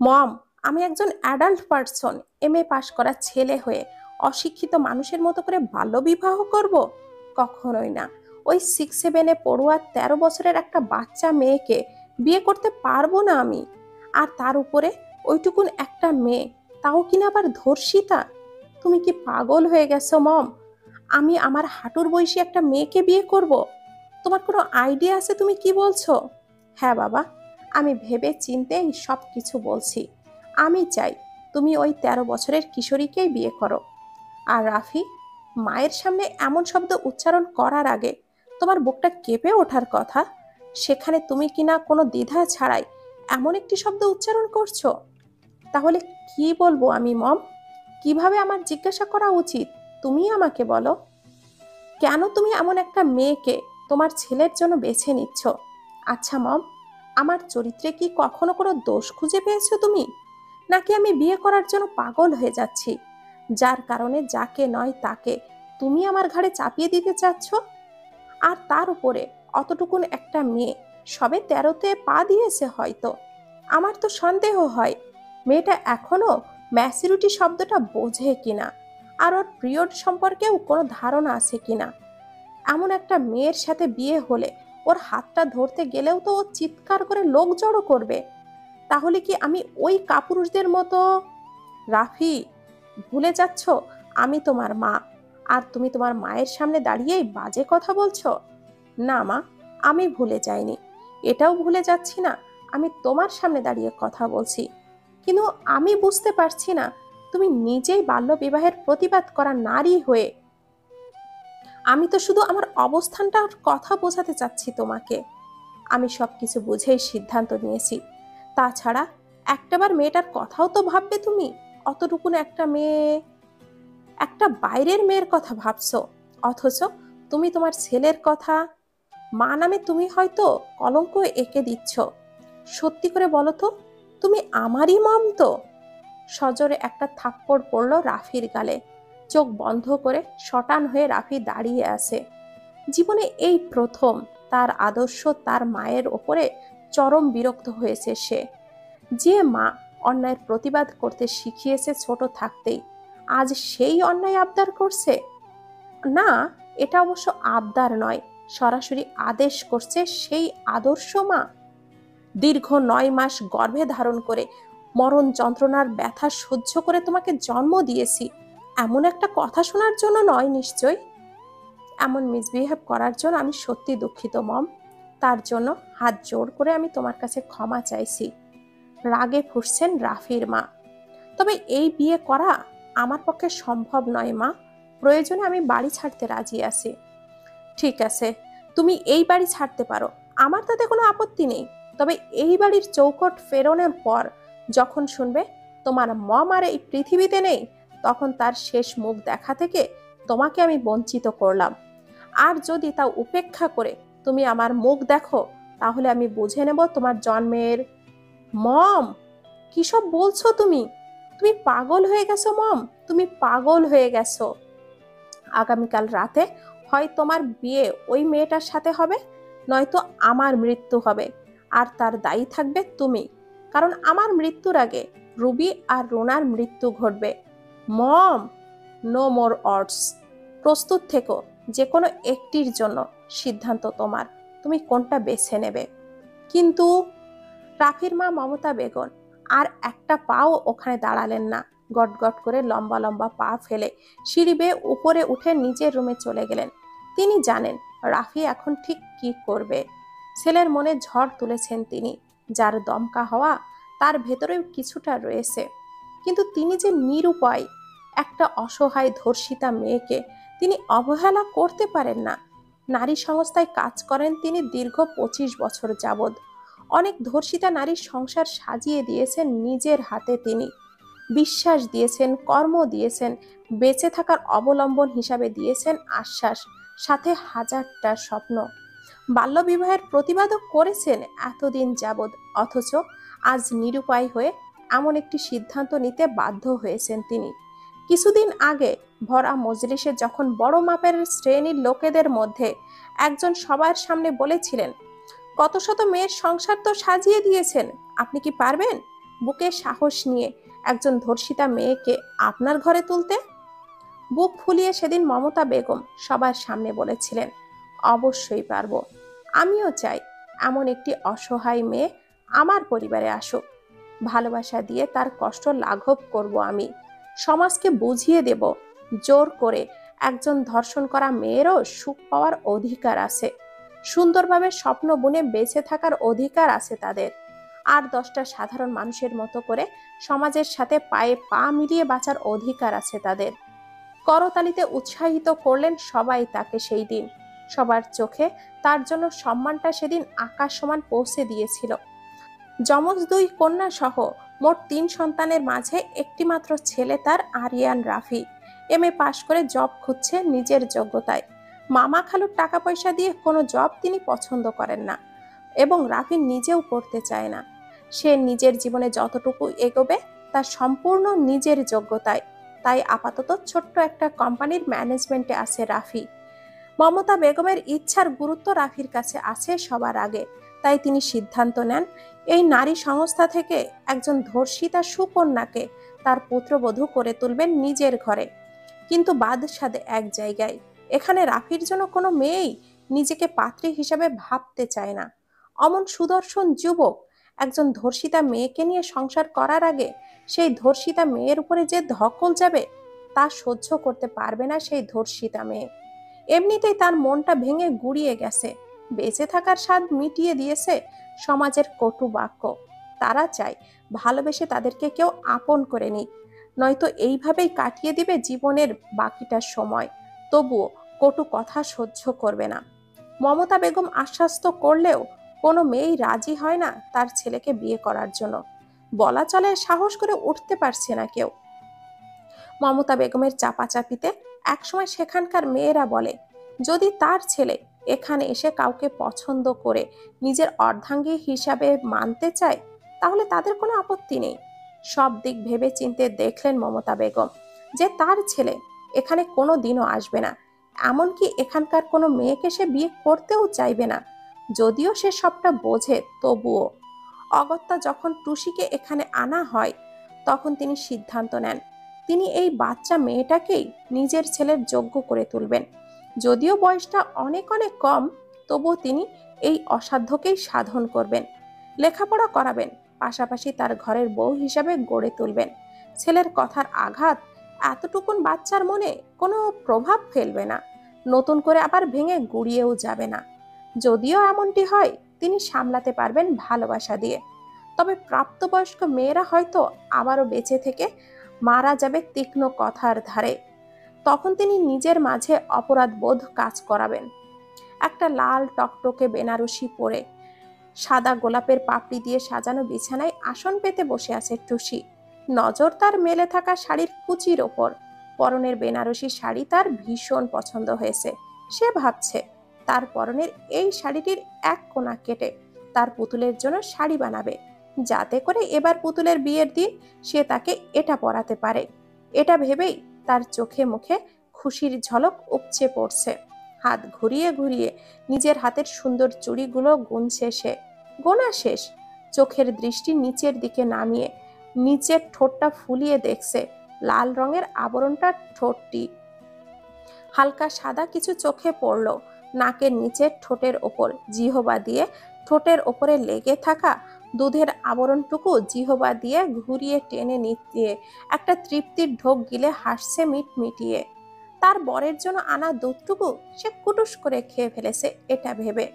মম, আমি একজন adult person, MA পাশ করা ছেলে হয়ে অশিক্ষিত মানুষের মতো করে বাল্যবিবাহ করব? কখনোই না। ওই 6-7-এ পড়ুয়া 13 বছরের একটা বাচ্চা মেয়েকে বিয়ে করতে পারবো না আমি। আর তার উপরে ওইটুকুন একটা মেয়ে, তাও কিনা আবার ধর্ষিতা। তুমি কি পাগল হয়ে গেছো মম? আমি আমার হাঁটুর বয়সী একটা মেয়েকে বিয়ে করব? তোমার কোনো আইডিয়া আছে তুমি কি বলছো? হ্যাঁ বাবা, আমি ভেবে চিন্তেই সব কিছু বলছি। আমি চাই তুমি ওই 13 বছরের কিশোরীকেই বিয়ে করো। আর রাফি, মায়ের সামনে এমন শব্দ উচ্চারণ করার আগে তোমার বুকটা কেঁপে ওঠার কথা, সেখানে তুমি কিনা কোনো দ্বিধা ছাড়াই এমন একটি শব্দ উচ্চারণ করছো। তাহলে কি বলবো আমি মম? কিভাবে আমার জিজ্ঞাসা করা উচিত? তুমি আমাকে বলো, কেন তুমি এমন একটা মেয়েকে তোমার ছেলের জন্য বেছে নিচ্ছ? আচ্ছা মম, আমার চরিত্রে কি কখনো কোনো দোষ খুঁজে পেয়েছো তুমি? নাকি আমি বিয়ে করার জন্য পাগল হয়ে যাচ্ছি, যার কারণে যাকে নয় তাকে তুমি আমার ঘাড়ে চাপিয়ে দিতে চাচ্ছ? আর তার উপরে অতটুকুন একটা মেয়ে, সবে 13তে পা দিয়েছে হয়তো। আমার তো সন্দেহ হয় মেয়েটা এখনো ম্যাচুরিটি শব্দটা বোঝে কিনা, আর ওর পিরিয়ড সম্পর্কেও কোনো ধারণা আছে কিনা। এমন একটা মেয়ের সাথে বিয়ে হলে ওর হাতটা ধরতে গেলেও তো ও চিৎকার করে লোক জড়ো করবে। তাহলে কি আমি ওই কাপুরুষদের মতো? রাফি, ভুলে যাচ্ছ আমি তোমার মা, আর তুমি তোমার মায়ের সামনে দাঁড়িয়েই বাজে কথা বলছো? না মা, আমি ভুলে যাইনি। এটাও ভুলে যাচ্ছি না আমি তোমার সামনে দাঁড়িয়ে কথা বলছি। কিন্তু আমি বুঝতে পারছি না তুমি নিজেই বাল্যবিবাহের প্রতিবাদ করা নারী হয়ে। আমি তো শুধু আমার অবস্থানটার কথা বোঝাতে চাচ্ছি তোমাকে। আমি সবকিছু বুঝেই সিদ্ধান্ত নিয়েছি। তাছাড়া একটাবার মেয়েটার কথাও তো ভাববে তুমি। অতটুকুন একটা মেয়ে, একটা বাইরের মেয়ের কথা ভাবছো, অথচ তুমি তোমার ছেলের কথা, মা নামে তুমি হয়তো কলঙ্ক এঁকে দিচ্ছ। সত্যি করে বলো তো, তুমি আমারই মম তো? সজোরে একটা থাপ্পড় পড়লো রাফির গালে। চোখ বন্ধ করে শটান হয়ে রাফি দাঁড়িয়ে আছে। জীবনে এই প্রথম তার আদর্শ তার মায়ের ওপরে চরম বিরক্ত হয়েছে সে। যে মা অন্যায়ের প্রতিবাদ করতে শিখিয়েছে ছোট থাকতেই, আজ সেই অন্যায় আবদার করছে। না, এটা অবশ্য আবদার নয়, সরাসরি আদেশ করছে সেই আদর্শ মা। দীর্ঘ 9 মাস গর্ভে ধারণ করে মরণ যন্ত্রণার ব্যথা সহ্য করে তোমাকে জন্ম দিয়েছি, এমন একটা কথা শোনার জন্য নয় নিশ্চয়। এমন মিসবিহেভ করার জন্য আমি সত্যি দুঃখিত মম। তার জন্য হাত জোড় করে আমি তোমার কাছে ক্ষমা চাইছি। রাগে ফুঁসছেন রাফির মা। তবে এই বিয়ে করা আমার পক্ষে সম্ভব নয় মা। প্রয়োজনে আমি বাড়ি ছাড়তে রাজি আছি। ঠিক আছে, তুমি এই বাড়ি ছাড়তে পারো, আমার তাতে কোনো আপত্তি নেই। তবে এই বাড়ির চৌকট ফেরানোর পর যখন শুনবে তোমার মম আর এই পৃথিবীতে নেই, তখন তার শেষ মুখ দেখা থেকে তোমাকে আমি বঞ্চিত করলাম। আর যদি তা উপেক্ষা করে তুমি আমার মুখ দেখো, তাহলে আমি বুঝে নেব তোমার জন্মের। মম, কিসব বলছো তুমি? তুমি পাগল হয়ে গেছো মম, তুমি পাগল হয়ে গেছো। আগামীকাল রাতে হয় তোমার বিয়ে ওই মেয়েটার সাথে হবে, নয়তো আমার মৃত্যু হবে। আর তার দায়ী থাকবে তুমি, কারণ আমার মৃত্যুর আগে রুবি আর রুনার মৃত্যু ঘটবে। মম, নো মোর অর্ডস। প্রস্তুত থেকো যে কোনো একটির জন্য। সিদ্ধান্ত তোমার, তুমি কোনটা বেছে নেবে। কিন্তু রাফির মা মমতা বেগম আর একটা পাও ওখানে দাঁড়ালেন না। গটগট করে লম্বা লম্বা পা ফেলে সিঁড়ি বেয়ে উপরে উঠে নিজের রুমে চলে গেলেন। তিনি জানেন রাফি এখন ঠিক কি করবে। ছেলের মনে ঝড় তুলেছেন তিনি, যার দমকা হওয়া তার ভেতরেও কিছুটা রয়েছে। কিন্তু তিনি যে নিরুপায়, একটা অসহায় ধর্ষিতা মেয়েকে তিনি অবহেলা করতে পারেন না। নারী সংস্থায় কাজ করেন তিনি দীর্ঘ 25 বছর যাবৎ। অনেক ধর্ষিতা নারীর সংসার সাজিয়ে দিয়েছেন নিজের হাতে তিনি। বিশ্বাস দিয়েছেন, কর্ম দিয়েছেন, বেঁচে থাকার অবলম্বন হিসাবে দিয়েছেন আশ্বাস, সাথে হাজারটা স্বপ্ন। বাল্যবিবাহের প্রতিবাদও করেছেন এতদিন যাবৎ, অথচ আজ নিরুপায় হয়ে এমন একটি সিদ্ধান্ত নিতে বাধ্য হয়েছেন তিনি। কিছুদিন আগে ভরা মজলিসে যখন বড় মাপের শ্রেণীর লোকেদের মধ্যে একজন সবার সামনে বলেছিলেন, কত শত মেয়ের সংসার তো সাজিয়ে দিয়েছেন, আপনি কি পারবেন? বুকে সাহস নিয়ে একজন ধর্ষিতা মেয়েকে আপনার ঘরে তুলতে? বুক ফুলিয়ে সেদিন মমতা বেগম সবার সামনে বলেছিলেন, অবশ্যই পারবো। আমিও চাই এমন একটি অসহায় মেয়ে আমার পরিবারে আসুক। ভালোবাসা দিয়ে তার কষ্ট লাঘব করব আমি। সমাজকে বুঝিয়ে দেব জোর করে একজন ধর্ষণ করা মেয়েরও সুখ পাওয়ার অধিকার আছে, সুন্দরভাবে স্বপ্ন বুনে বেঁচে থাকার অধিকার আছে তাদের। আর 10টা সাধারণ মানুষের মতো করে সমাজের সাথে পায়ে পা মিলিয়ে বাঁচার অধিকার আছে তাদের। করতালিতে উৎসাহিত করলেন সবাই তাকে সেই দিন। সবার চোখে তার জন্য সম্মানটা সেদিন আকাশ সমান পৌঁছে দিয়েছিল। যমজ 2 কন্যা সহ মোট 3 সন্তানের মাঝে একটি মাত্র ছেলে তার, আরিয়ান রাফি। এমএ পাশ করে জব খুঁজছে নিজের যোগ্যতায়। মামা খালুর টাকা পয়সা দিয়ে কোনো জব তিনি পছন্দ করেন না এবং রাফি নিজেও করতে চায় না। সে নিজের জীবনে যতটুকু এগোবে তা সম্পূর্ণ নিজের যোগ্যতায়। তাই আপাতত ছোট্ট একটা কোম্পানির ম্যানেজমেন্টে আছে রাফি। মমতা বেগমের ইচ্ছার গুরুত্ব রাফির কাছে আছে সবার আগে। তাই তিনি সিদ্ধান্ত নেন এই নারী সংস্থা থেকে একজন ধর্ষিতা সুকন্যাকে তার পুত্রবধূ করে তুলবেন নিজের ঘরে। কিন্তু বাদশাদে এক জায়গায়, এখানে রাফির জন্য কোনো মেয়েই নিজেকে পাত্রী হিসেবে ভাবতে চায় না। অমন সুদর্শন যুবক একজন ধর্ষিতা মেয়েকে নিয়ে সংসার করার আগে সেই ধর্ষিতা মেয়ের উপরে যে ধকল যাবে তা সহ্য করতে পারবে না সেই ধর্ষিতা মেয়ে। এমনিতেই তার মনটা ভেঙে গুড়িয়ে গেছে। বেঁচে থাকার স্বাদ মিটিয়ে দিয়েছে সমাজের কটু বাক্য। তারা চায় ভালোবেসে তাদেরকে কেউ আপন করে নিক, নয়তো এইভাবেই কাটিয়ে দিবে জীবনের বাকিটা সময়। তবুও কটু কথা সহ্য করবে না। মমতা বেগম আশ্বাস তো করলেও কোনো মেয়েই রাজি হয় না তার ছেলেকে বিয়ে করার জন্য। বলা চলে সাহস করে উঠতে পারছে না কেউ। মমতা বেগমের চাপাচাপিতে একসময় সেখানকার মেয়েরা বলে, যদি তার ছেলে এখানে এসে কাউকে পছন্দ করে নিজের অর্ধাঙ্গী হিসাবে মানতে চায় তাহলে তাদের কোনো আপত্তি নেই। সব দিক ভেবে চিন্তে দেখলেন মমতা বেগম যে তার ছেলে এখানে কোনো দিনও আসবে না, এমনকি এখানকার কোনো মেয়েকে সে বিয়ে করতেও চাইবে না। যদিও সে সবটা বোঝে তবুও। অগত্যা যখন টুসিকে এখানে আনা হয় তখন তিনি সিদ্ধান্ত নেন তিনি এই বাচ্চা মেয়েটাকেই নিজের ছেলের যোগ্য করে তুলবেন। যদিও বয়সটা অনেক অনেক কম, তবুও তিনি এই অসাধ্যকেই সাধন করবেন। লেখাপড়া করাবেন, পাশাপাশি তার ঘরের বউ হিসাবে গড়ে তুলবেন। ছেলের কথার আঘাত এতটুকুন বাচ্চার মনে কোনো প্রভাব ফেলবে না, নতুন করে আবার ভেঙে গুড়িয়েও যাবে না। যদিও এমনটি হয় তিনি সামলাতে পারবেন ভালোবাসা দিয়ে। তবে প্রাপ্তবয়স্ক মেয়েরা হয়তো আবারও বেঁচে থেকে মারা যাবে তীক্ষ্ণ কথার ধারে। তখন তিনি নিজের মাঝে অপরাধ বোধ কাজ করাবেন। একটা লাল টকটকে বেনারসি পরে সাদা গোলাপের পাপড়ি দিয়ে সাজানো বিছানায় আসন পেতে বসে আছে টুসি। নজর তার মেলে থাকা শাড়ির কুচির ওপর। পরনের বেনারসি শাড়ি তার ভীষণ পছন্দ হয়েছে। সে ভাবছে তার পরনের এই শাড়িটির এক কোণা কেটে তার পুতুলের জন্য শাড়ি বানাবে, যাতে করে এবার পুতুলের বিয়ের দিন সে তাকে এটা পরাতে পারে। এটা ভেবেই তার চোখে মুখে খুশির ঝলক উপচে পড়ছে। হাত ঘুরিয়ে ঘুরিয়ে নিজের হাতের সুন্দর চুড়িগুলো গুনছে সে। গোনা শেষ, চোখের দৃষ্টি নিচের দিকে নামিয়ে নিচের ঠোঁটটা ফুলিয়ে দেখছে লাল রঙের আবরণটা ঠোঁটটি। হালকা সাদা কিছু চোখে পড়ল নাকের নিচের ঠোঁটের ওপর। জিহবা দিয়ে ঠোঁটের ওপরে লেগে থাকা দুধের আবরণটুকু জিহবা দিয়ে ঘুরিয়ে টেনে নিতে একটা তৃপ্তির ঢোক গিলে হাসছে মিটমিটিয়ে। তার বরের জন্য আনা দুধটুকু সে কুটুস করে খেয়ে ফেলেছে এটা ভেবে।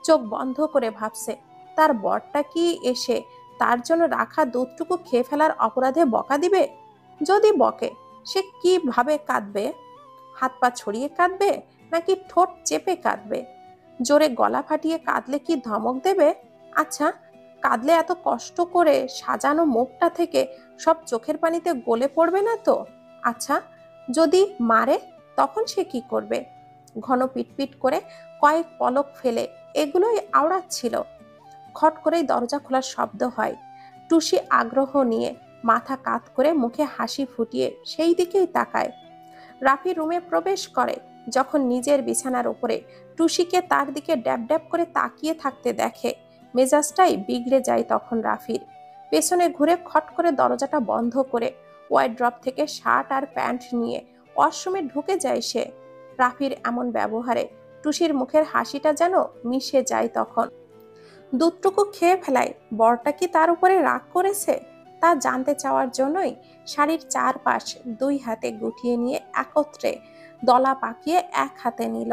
চোখ বন্ধ করে ভাবছে তার বরটা কি এসে তার জন্য রাখা দুধটুকু খেয়ে ফেলার অপরাধে বকা দিবে। যদি বকে সে কিভাবে কাঁদবে? হাত পা ছড়িয়ে কাঁদবে নাকি ঠোঁট চেপে কাঁদবে? জোরে গলা ফাটিয়ে কাঁদলে কি ধমক দেবে? আচ্ছা, কাঁদলে এত কষ্ট করে সাজানো মুখটা থেকে সব চোখের পানিতে গলে পড়বে না তো? আচ্ছা, যদি মারে তখন সে কি করবে? ঘন পিটপিট করে কয়েক পলক ফেলে এগুলোই আওড়াচ্ছিল। খট করেই দরজা খোলার শব্দ হয়। টুসি আগ্রহ নিয়ে মাথা কাত করে মুখে হাসি ফুটিয়ে সেই দিকেই তাকায়। রাফি রুমে প্রবেশ করে যখন নিজের বিছানার উপরে টুসিকে তার দিকে ড্যাব ড্যাব করে তাকিয়ে থাকতে দেখে মেজাজটাই বিগড়ে যায় তখন রাফির। পেছনে ঘুরে খট করে দরজাটা বন্ধ করে ওয়াইড্রপ থেকে শার্ট আর প্যান্ট নিয়ে ওয়াশরুমে ঢুকে যায় সে। রাফির এমন ব্যবহারে টুসির মুখের হাসিটা যেন মিশে যায় তখন। দুধটুকু খেয়ে ফেলায় বরটা কি তার উপরে রাগ করেছে তা জানতে চাওয়ার জন্যই শাড়ির চারপাশ দুই হাতে গুটিয়ে নিয়ে একত্রে দলা পাকিয়ে এক হাতে নিল,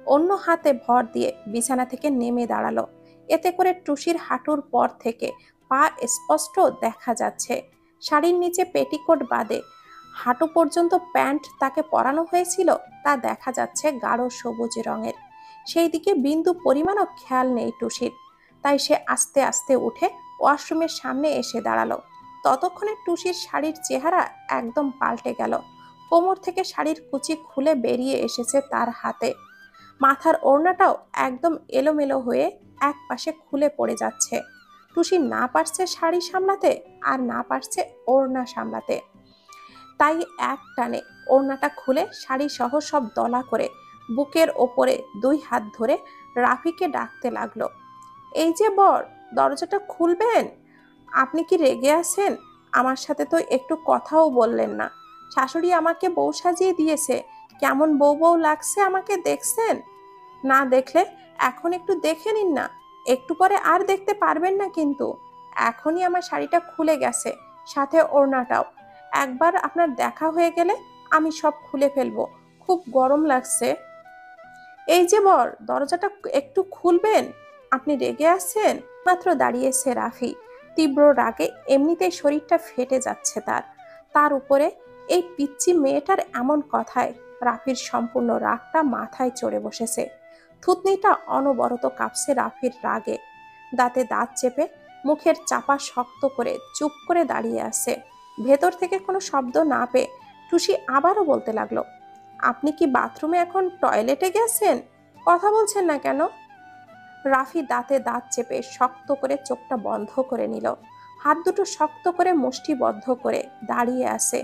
অন্য হাতে ভর দিয়ে বিছানা থেকে নেমে দাঁড়ালো। এতে করে টুসির হাঁটুর পর থেকে পা স্পষ্ট দেখা যাচ্ছে। শাড়ির নিচে পেটিকোট বাদে হাঁটু পর্যন্ত প্যান্ট তাকে পরানো হয়েছিল তা দেখা যাচ্ছে গাঢ় সবুজ রঙের। সেই দিকে বিন্দু পরিমাণও খেয়াল নেই টুসির। তাই সে আস্তে আস্তে উঠে ওয়াশরুমের সামনে এসে দাঁড়ালো। ততক্ষণে টুসির শাড়ির চেহারা একদম পাল্টে গেল। কোমর থেকে শাড়ির কুচি খুলে বেরিয়ে এসেছে তার হাতে। মাথার ওড়নাটাও একদম এলোমেলো হয়ে এক পাশে খুলে পড়ে যাচ্ছে। টুসি না পারছে শাড়ি সামলাতে আর না পারছে ওড়না সামলাতে। তাই এক টানে ওড়নাটা খুলে শাড়ি সহ সব দলা করে বুকের ওপরে দুই হাত ধরে রাফিকে ডাকতে লাগলো, এই যে বর, দরজাটা খুলবেন? আপনি কি রেগে আছেন? আমার সাথে তো একটু কথাও বললেন না। শাশুড়ি আমাকে বউ সাজিয়ে দিয়েছে, কেমন বউ বউ লাগছে আমাকে, দেখছেন? না দেখলে এখন একটু দেখে নিন না, একটু পরে আর দেখতে পারবেন না কিন্তু। এখনই আমার শাড়িটা খুলে গেছে, সাথে ওড়নাটাও। একবার আপনার দেখা হয়ে গেলে আমি সব খুলে ফেলবো, খুব গরম লাগছে। এই যে বর, দরজাটা একটু খুলবেন? আপনি রেগে আছেন? মাত্র দাঁড়িয়েছে রাফি, তীব্র রাগে এমনিতেই শরীরটা ফেটে যাচ্ছে তার। তার উপরে এই পিচ্চি মেয়েটার এমন কথায় রাফির সম্পূর্ণ রাগটা মাথায় চড়ে বসেছে। থুতনিটা অনবরত কাঁপছে রাফির রাগে। দাঁতে দাঁত চেপে মুখের চাপা শক্ত করে চুপ করে দাঁড়িয়ে আছে। ভেতর থেকে কোনো শব্দ না পেয়ে টুসি আবারও বলতে লাগলো, আপনি কি বাথরুমে এখন টয়লেটে গেছেন? কথা বলছেন না কেন? রাফি দাঁতে দাঁত চেপে শক্ত করে চোখটা বন্ধ করে নিল। হাত দুটো শক্ত করে মুষ্টিবদ্ধ করে দাঁড়িয়ে আছে।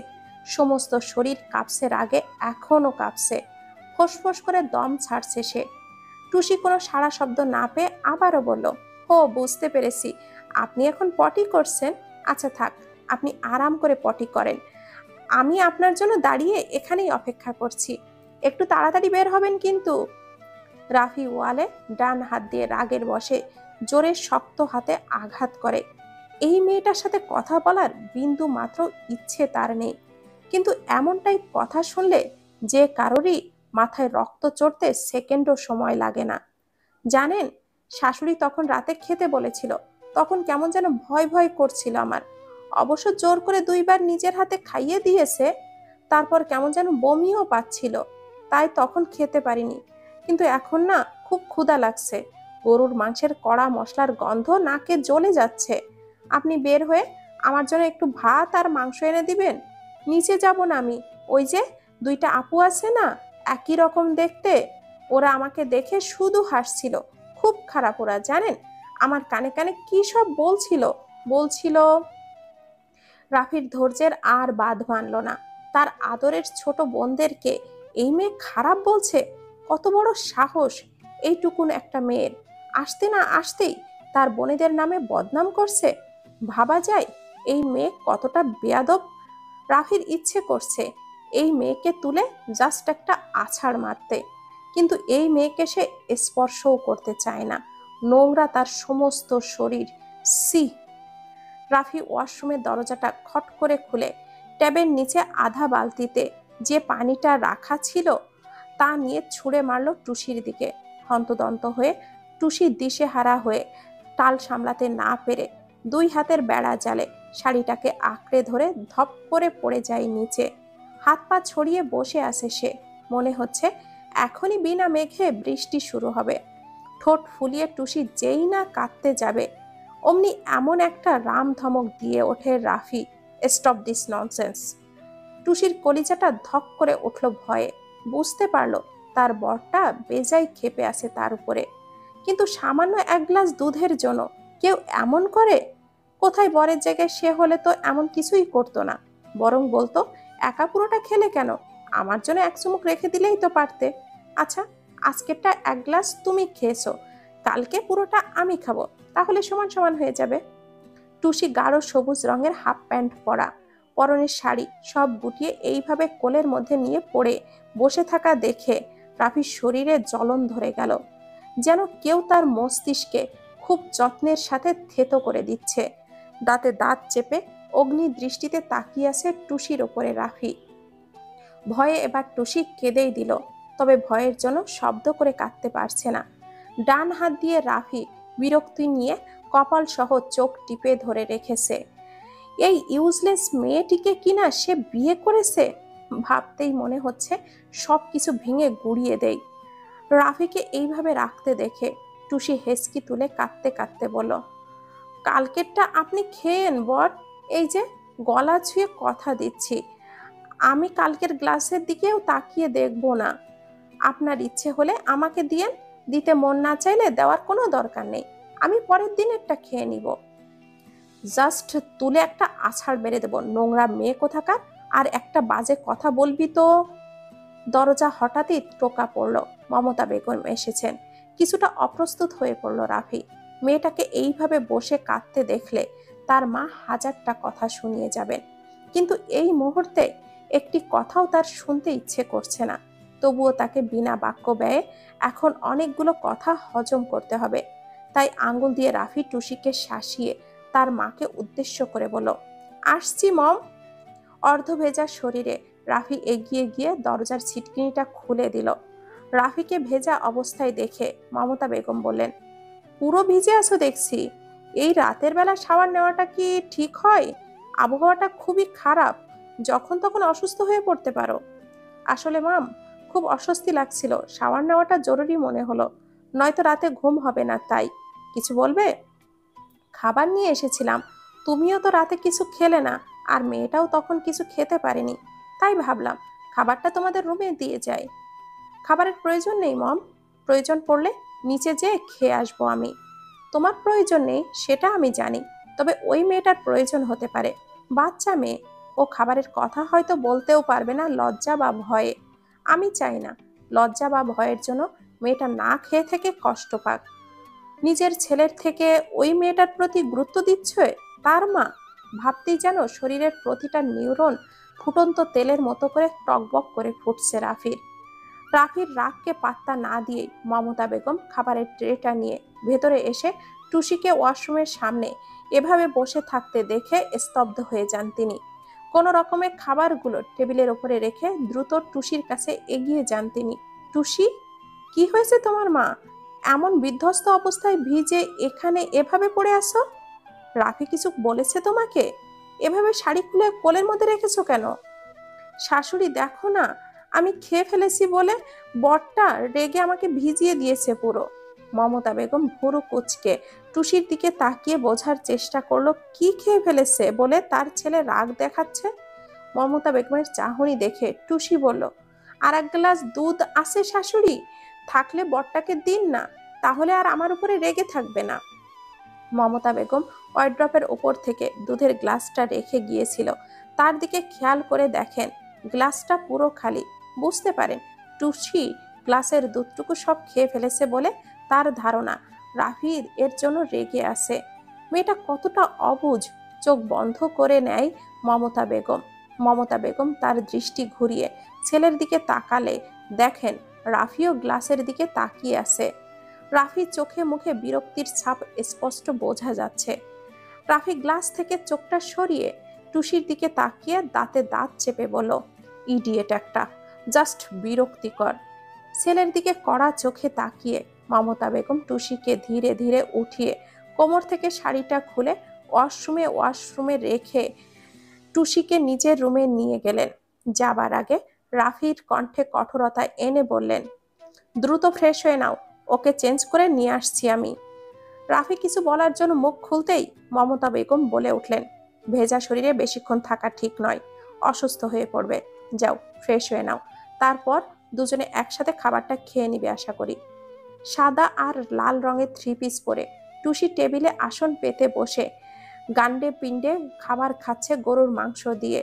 সমস্ত শরীর কাঁপছে রাগে, এখনো কাঁপছে। ফোঁস করে দম ছাড়ছে সে। টুসি কোনো সাড়া শব্দ না পেয়ে আবারও বলল, ও বুঝতে পেরেছি, আপনি এখন পটি করছেন। আচ্ছা থাক, আপনি আরাম করে পটি করেন, আমি আপনার জন্য দাঁড়িয়ে এখানেই অপেক্ষা করছি। একটু তাড়াতাড়ি বের হবেন কিন্তু। রাফি ওয়ালে ডান হাত দিয়ে রাগের বশে জোরে শক্ত হাতে আঘাত করে। এই মেয়েটার সাথে কথা বলার বিন্দু মাত্র ইচ্ছে তার নেই, কিন্তু এমনটাই কথা শুনলে যে কারোরই মাথায় রক্ত চড়তে সেকেন্ডও সময় লাগে না। জানেন, শাশুড়ি তখন রাতে খেতে বলেছিল, তখন কেমন যেন ভয় ভয় করছিল আমার। অবশ্য জোর করে দুইবার নিজের হাতে খাইয়ে দিয়েছে, তারপর কেমন যেন বমিও পাচ্ছিল, তাই তখন খেতে পারিনি। কিন্তু এখন না, খুব ক্ষুধা লাগছে। গরুর মাংসের কড়া মশলার গন্ধ নাকে জ্বলে যাচ্ছে। আপনি বের হয়ে আমার জন্য একটু ভাত আর মাংস এনে দিবেন? নিচে যাব না আমি। ওই যে দুইটা আপু আছে না, একই রকম দেখতে, ওরা আমাকে দেখে শুধু হাসছিল। খুব খারাপ ওরা, জানেন? আমার কানে কানে কি সব বলছিল বলছিল। রাফির ধৈর্যের আর বাঁধ মানল না। তার আদরের ছোট বোনদেরকে এই মেয়ে খারাপ বলছে? কত বড় সাহস এইটুকুন একটা মেয়ের! আসতে না আসতেই তার বোনেদের নামে বদনাম করছে। ভাবা যায় এই মেয়ে কতটা বেয়াদব। রাফির ইচ্ছে করছে এই মেয়েকে তুলে জাস্ট একটা আছাড় মারতে, কিন্তু এই মেয়েকে সে স্পর্শও করতে চায় না। নোংরা তার সমস্ত শরীর। সি! রাফি ওয়াশরুমের দরজাটা খট করে খুলে ট্যাবের নিচে আধা বালতিতে যে পানিটা রাখা ছিল তা নিয়ে ছুঁড়ে মারল টুসির দিকে। হন্তদন্ত হয়ে টুসি দিশেহারা হয়ে টাল সামলাতে না পেরে দুই হাতের বেড়া জালে শাড়িটাকে আঁকড়ে ধরে ধপ করে পড়ে যায় নিচে। হাত পা ছড়িয়ে বসে আছে সে। মনে হচ্ছে এখনই বিনা মেঘে বৃষ্টি শুরু হবে। ঠোঁট ফুলিয়ে টুসি যেই না কাঁদতে যাবে অমনি এমন একটা রাম ধমক দিয়ে ওঠে রাফি, স্টপ দিস ননসেন্স! টুসির কলিজাটা ধক করে উঠল ভয়ে। বুঝতে পারলো তার বরটা বেজায় ক্ষেপে আছে তার উপরে, কিন্তু সামান্য এক গ্লাস দুধের জন্য কেউ এমন করে? কোথায় বরের জায়গায় সে হলে তো এমন কিছুই করতো না, বরং বলতো, একা পুরোটা খেলে কেন, আমার জন্য এক চুমুক রেখে দিলেই তো পারতে। আচ্ছা, আজকেরটা এক গ্লাস তুমি খেয়েছো, কালকে পুরোটা আমি খাবো, তাহলে সমান সমান হয়ে যাবে। টুসি গাঢ় সবুজ রঙের হাফ প্যান্ট পরা, পরনের শাড়ি সব গুটিয়ে এইভাবে কোলের মধ্যে নিয়ে পড়ে বসে থাকা দেখে রাফির শরীরে জ্বলন ধরে গেল, যেন কেউ তার মস্তিষ্কে খুব যত্নের সাথে থেতো করে দিচ্ছে। দাঁতে দাঁত চেপে অগ্নি দৃষ্টিতে তাকিয়ে আছে টুসির ওপরে রাফি। ভয়ে এবার টুসি কেঁদেই দিল, তবে ভয়ের জন্য শব্দ করে কাঁদতে পারছে না। ডান হাত দিয়ে রাফি বিরক্তি নিয়ে কপাল সহ চোখ টিপে ধরে রেখেছে। এই ইউজলেস মেয়েটিকে কিনা সে বিয়ে করেছে, ভাবতেই মনে হচ্ছে সবকিছু ভেঙে গুড়িয়ে দেই। রাফিকে এইভাবে রাখতে দেখে টুসি হেসকি তুলে কাঁদতে কাঁদতে বলল, কালকেরটা আপনি খেয়েন বর, এই যে গলা ছুঁয়ে কথা দিচ্ছি, আমি কালকের গ্লাসের দিকেও তাকিয়ে দেখব না। আপনার ইচ্ছে হলে আমাকে দিয়েন, দিতে মন না চাইলে দেওয়ার কোনো দরকার নেই, আমি পরের দিনেরটা খেয়ে নিব। জাস্ট তুলে একটা আছাড় মেরে দেব, নোংরা মেয়ে কোথাকার, আর একটা বাজে কথা বলবি তো। দরজা হঠাৎই টোকা পড়ল। মমতা বেগম এসেছেন। কিছুটা অপ্রস্তুত হয়ে পড়ল রাফি। মেয়েটাকে এইভাবে বসে কাঁদতে দেখলে তার মা হাজারটা কথা শুনিয়ে যাবেন, কিন্তু এই মুহূর্তে একটি কথাও তার শুনতে ইচ্ছে করছে না। তবুও তাকে বিনা বাক্য ব্যয়ে এখন অনেকগুলো কথা হজম করতে হবে। তাই আঙ্গুল দিয়ে রাফি টুসিকে শাসিয়ে তার মাকে উদ্দেশ্য করে বলল, আসছি মম। অর্ধভেজা শরীরে রাফি এগিয়ে গিয়ে দরজার ছিটকিনিটা খুলে দিল। রাফিকে ভেজা অবস্থায় দেখে মমতা বেগম বললেন, পুরো ভিজে আছো দেখছি, এই রাতের বেলা শাওয়ার নেওয়াটা কি ঠিক হয়? আবহাওয়াটা খুবই খারাপ, যখন তখন অসুস্থ হয়ে পড়তে পারো। আসলে মাম, খুব অস্বস্তি লাগছিল, শাওয়ার নেওয়াটা জরুরি মনে হলো, নয়তো রাতে ঘুম হবে না। তাই কিছু বলবে? খাবার নিয়ে এসেছিলাম, তুমিও তো রাতে কিছু খেলে না, আর মেয়েটাও তখন কিছু খেতে পারেনি, তাই ভাবলাম খাবারটা তোমাদের রুমে দিয়ে যাই। খাবারের প্রয়োজন নেই মম, প্রয়োজন পড়লে নিচে যেয়ে খেয়ে আসবো আমি। তোমার প্রয়োজন নেই সেটা আমি জানি, তবে ওই মেয়েটার প্রয়োজন হতে পারে, বাচ্চা মেয়ে, ও খাবারের কথা হয়তো বলতেও পারবে না লজ্জা বা ভয়ে। আমি চাই না লজ্জা বা ভয়ের জন্য মেয়েটা না খেয়ে থেকে কষ্ট পাক। নিজের ছেলের থেকে ওই মেয়েটার প্রতি গুরুত্ব দিচ্ছে তার মা, ভাবতেই যেন শরীরের প্রতিটা নিউরন ফুটন্ত তেলের মতো করে টকবক করে ফুটছে রাফির। রাফির রাগকে পাত্তা না দিয়ে মমতা বেগম খাবারের ট্রেটা নিয়ে ভেতরে এসে টুসিকে ওয়াশরুমের সামনে এভাবে বসে থাকতে দেখে স্তব্ধ হয়ে যান তিনি। কোনো রকমে খাবারগুলো টেবিলের ওপরে রেখে দ্রুত টুসির কাছে এগিয়ে যান তিনি। টুসি, কি হয়েছে তোমার মা? এমন বিধ্বস্ত অবস্থায় ভিজে এখানে এভাবে পড়ে আসো? রাফি কিছু বলেছে তোমাকে? এভাবে শাড়ি খুলে কোলের মধ্যে রেখেছো কেন? শাশুড়ি দেখো না, আমি খেয়ে ফেলেছি বলে বরটা রেগে আমাকে ভিজিয়ে দিয়েছে পুরো। মমতা বেগম ভুরু কুঁচকে টুসির দিকে তাকিয়ে বোঝার চেষ্টা করলো কি খেয়ে ফেলেছে বলে তার ছেলে রাগ দেখাচ্ছে। মমতা বেগমের চাহনি দেখে টুসি বলল, আর এক গ্লাস দুধ আছে শাশুড়ি, থাকলে বরটাকে দিন না, তাহলে আর আমার উপরে রেগে থাকবে না। মমতা বেগম ওয়ার্ড্রপের ওপর থেকে দুধের গ্লাসটা রেখে গিয়েছিল, তার দিকে খেয়াল করে দেখেন গ্লাসটা পুরো খালি। বুঝতে পারেন টুসি গ্লাসের দুধটুকু সব খেয়ে ফেলেছে বলে তার ধারণা রাফির এর জন্য রেগে আছে। মেয়েটা কতটা অবুঝ, চোখ বন্ধ করে নেয় মমতা বেগম। মমতা বেগম তার দৃষ্টি ঘুরিয়ে ছেলের দিকে তাকালে দেখেন রাফিও গ্লাসের দিকে তাকিয়ে আছে। রাফির চোখে মুখে বিরক্তির ছাপ স্পষ্ট বোঝা যাচ্ছে। রাফি গ্লাস থেকে চোখটা সরিয়ে টুসির দিকে তাকিয়ে দাঁতে দাঁত চেপে বলল, ইডিয়েট একটা, জাস্ট বিরক্তিকর। ছেলের দিকে কড়া চোখে তাকিয়ে মমতা বেগম টুসিকে ধীরে ধীরে উঠিয়ে কোমর থেকে শাড়িটা খুলে ওয়াশরুমে রেখে টুসিকে নিজের রুমে নিয়ে গেলেন। যাবার আগে রাফির কণ্ঠে কঠোরতা এনে বললেন, দ্রুত ফ্রেশ হয়ে নাও, ওকে চেঞ্জ করে নিয়ে আসছি আমি। রাফি কিছু বলার জন্য মুখ খুলতেই মমতা বেগম বলে উঠলেন, ভেজা শরীরে বেশিক্ষণ থাকা ঠিক নয়, অসুস্থ হয়ে পড়বে, যাও ফ্রেশ হয়ে নাও, তারপর দুজনে একসাথে খাবারটা খেয়ে নিবে আশা করি। সাদা আর লাল রঙের থ্রি পিস পরে টুসি টেবিলে আসন পেতে বসে গান্ডে পিণ্ডে খাবার খাচ্ছে গরুর মাংস দিয়ে।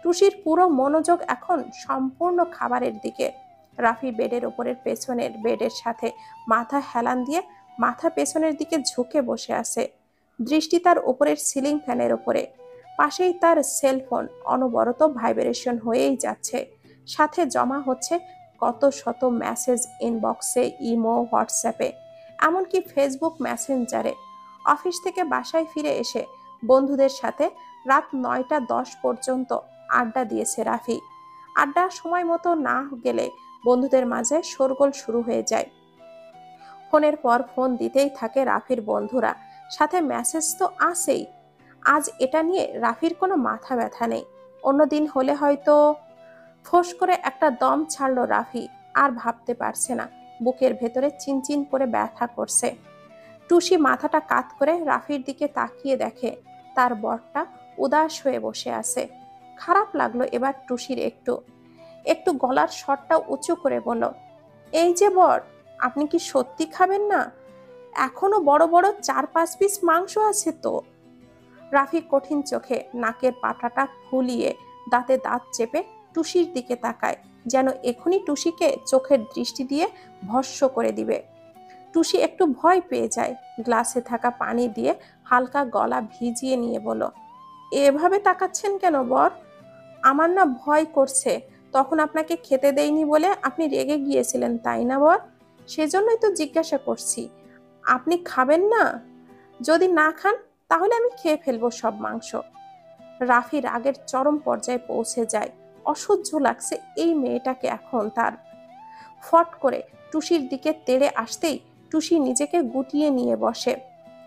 টুসির পুরো মনোযোগ এখন সম্পূর্ণ খাবারের দিকে। রাফি বেডের ওপরের পেছনের বেডের সাথে মাথা হেলান দিয়ে মাথা পেছনের দিকে ঝুঁকে বসে আছে। দৃষ্টি তার উপরের সিলিং ফ্যানের উপরে। পাশেই তার সেলফোন অনবরত ভাইব্রেশন হয়েই যাচ্ছে, সাথে জমা হচ্ছে কত শত মেসেজ ইনবক্সে, ইমো, হোয়াটসঅ্যাপে, এমনকি ফেসবুক মেসেঞ্জারে। অফিস থেকে বাসায় ফিরে এসে বন্ধুদের সাথে রাত 9টা 10 পর্যন্ত আড্ডা দিয়েছে রাফি। আড্ডা সময় মতো না গেলে বন্ধুদের মাঝে শোরগোল শুরু হয়ে যায়। ফোনের পর ফোন দিতেই থাকে রাফির বন্ধুরা, সাথে মেসেজ তো আসেই। আজ এটা নিয়ে রাফির কোনো মাথা ব্যথা নেই। অন্যদিন হলে হয়তো। ফোঁস করে একটা দম ছাড়লো রাফি। আর ভাবতে পারছে না, বুকের ভেতরে চিনচিন করে ব্যথা করছে। টুসি মাথাটা কাত করে রাফির দিকে তাকিয়ে দেখে তার বরটা উদাস হয়ে বসে আছে। খারাপ লাগলো এবার টুসির একটু। একটু গলার স্বরটা উঁচু করে বলল, এই যে বর, আপনি কি সত্যি খাবেন না? এখনো বড় বড় 4-5 পিস মাংস আছে তো। রাফি কঠিন চোখে নাকের পাটাটা ফুলিয়ে দাঁতে দাঁত চেপে টুসির দিকে তাকায়, যেন এখনই টুসিকে চোখের দৃষ্টি দিয়ে ভস্ম করে দিবে। টুসি একটু ভয় পেয়ে যায়। গ্লাসে থাকা পানি দিয়ে হালকা গলা ভিজিয়ে নিয়ে বলল, এভাবে তাকাচ্ছেন কেন বর? আমার না ভয় করছে। তখন আপনাকে খেতে দেইনি বলে আপনি রেগে গিয়েছিলেন, তাই না বর? সেজন্যই তো জিজ্ঞাসা করছি, আপনি খাবেন না? যদি না খান তাহলে আমি খেয়ে ফেলবো সব মাংস। রাফি রাগের চরম পর্যায়ে পৌঁছে যায়। অসহ্য লাগছে এই মেয়েটাকে এখন তার। ফট করে টুসির দিকে তেড়ে আসতেই টুসি নিজেকে গুটিয়ে নিয়ে বসে।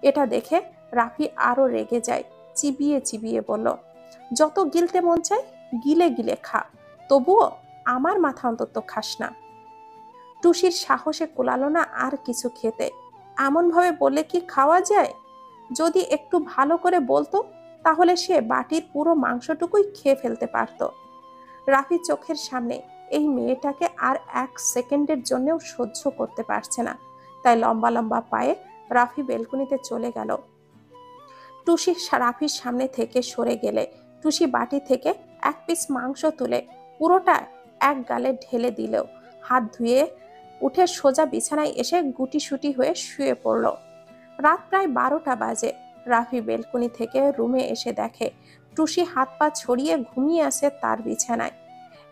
এটা দেখে রাফি আরো রেগে যায়। চিবিয়ে চিবিয়ে বলল, যত গিলতে মন চায় গিলে গিলে খা, তবুও আমার মাথা অন্তত খাস না। টুসির সাহসে কুলালো না আর কিছু খেতে। এমন ভাবে বললে কি খাওয়া যায়? যদি একটু ভালো করে বলতো তাহলে সে বাটির পুরো মাংসটুকুই খেয়ে ফেলতে পারত। রাফি চোখের সামনে এই মেয়েটাকে আর 1 সেকেন্ডের জন্যও সহ্য করতে পারছে না। তাই লম্বা লম্বা পায়ে রাফি বেলকনিতে চলে গেল। টুসি রাফির সামনে থেকে সরে গেলে টুসি বাটি থেকে 1 পিস মাংস তুলে পুরোটা এক গালে ঢেলে দিল। হাত ধুয়ে উঠে সোজা বিছানায় এসে গুটিসুটি হয়ে শুয়ে পড়ল। রাত প্রায় 12টা বাজে। রাফি বেলকনি থেকে রুমে এসে দেখে টুসি হাত পা ছড়িয়ে ঘুমিয়ে আছে তার বিছানায়।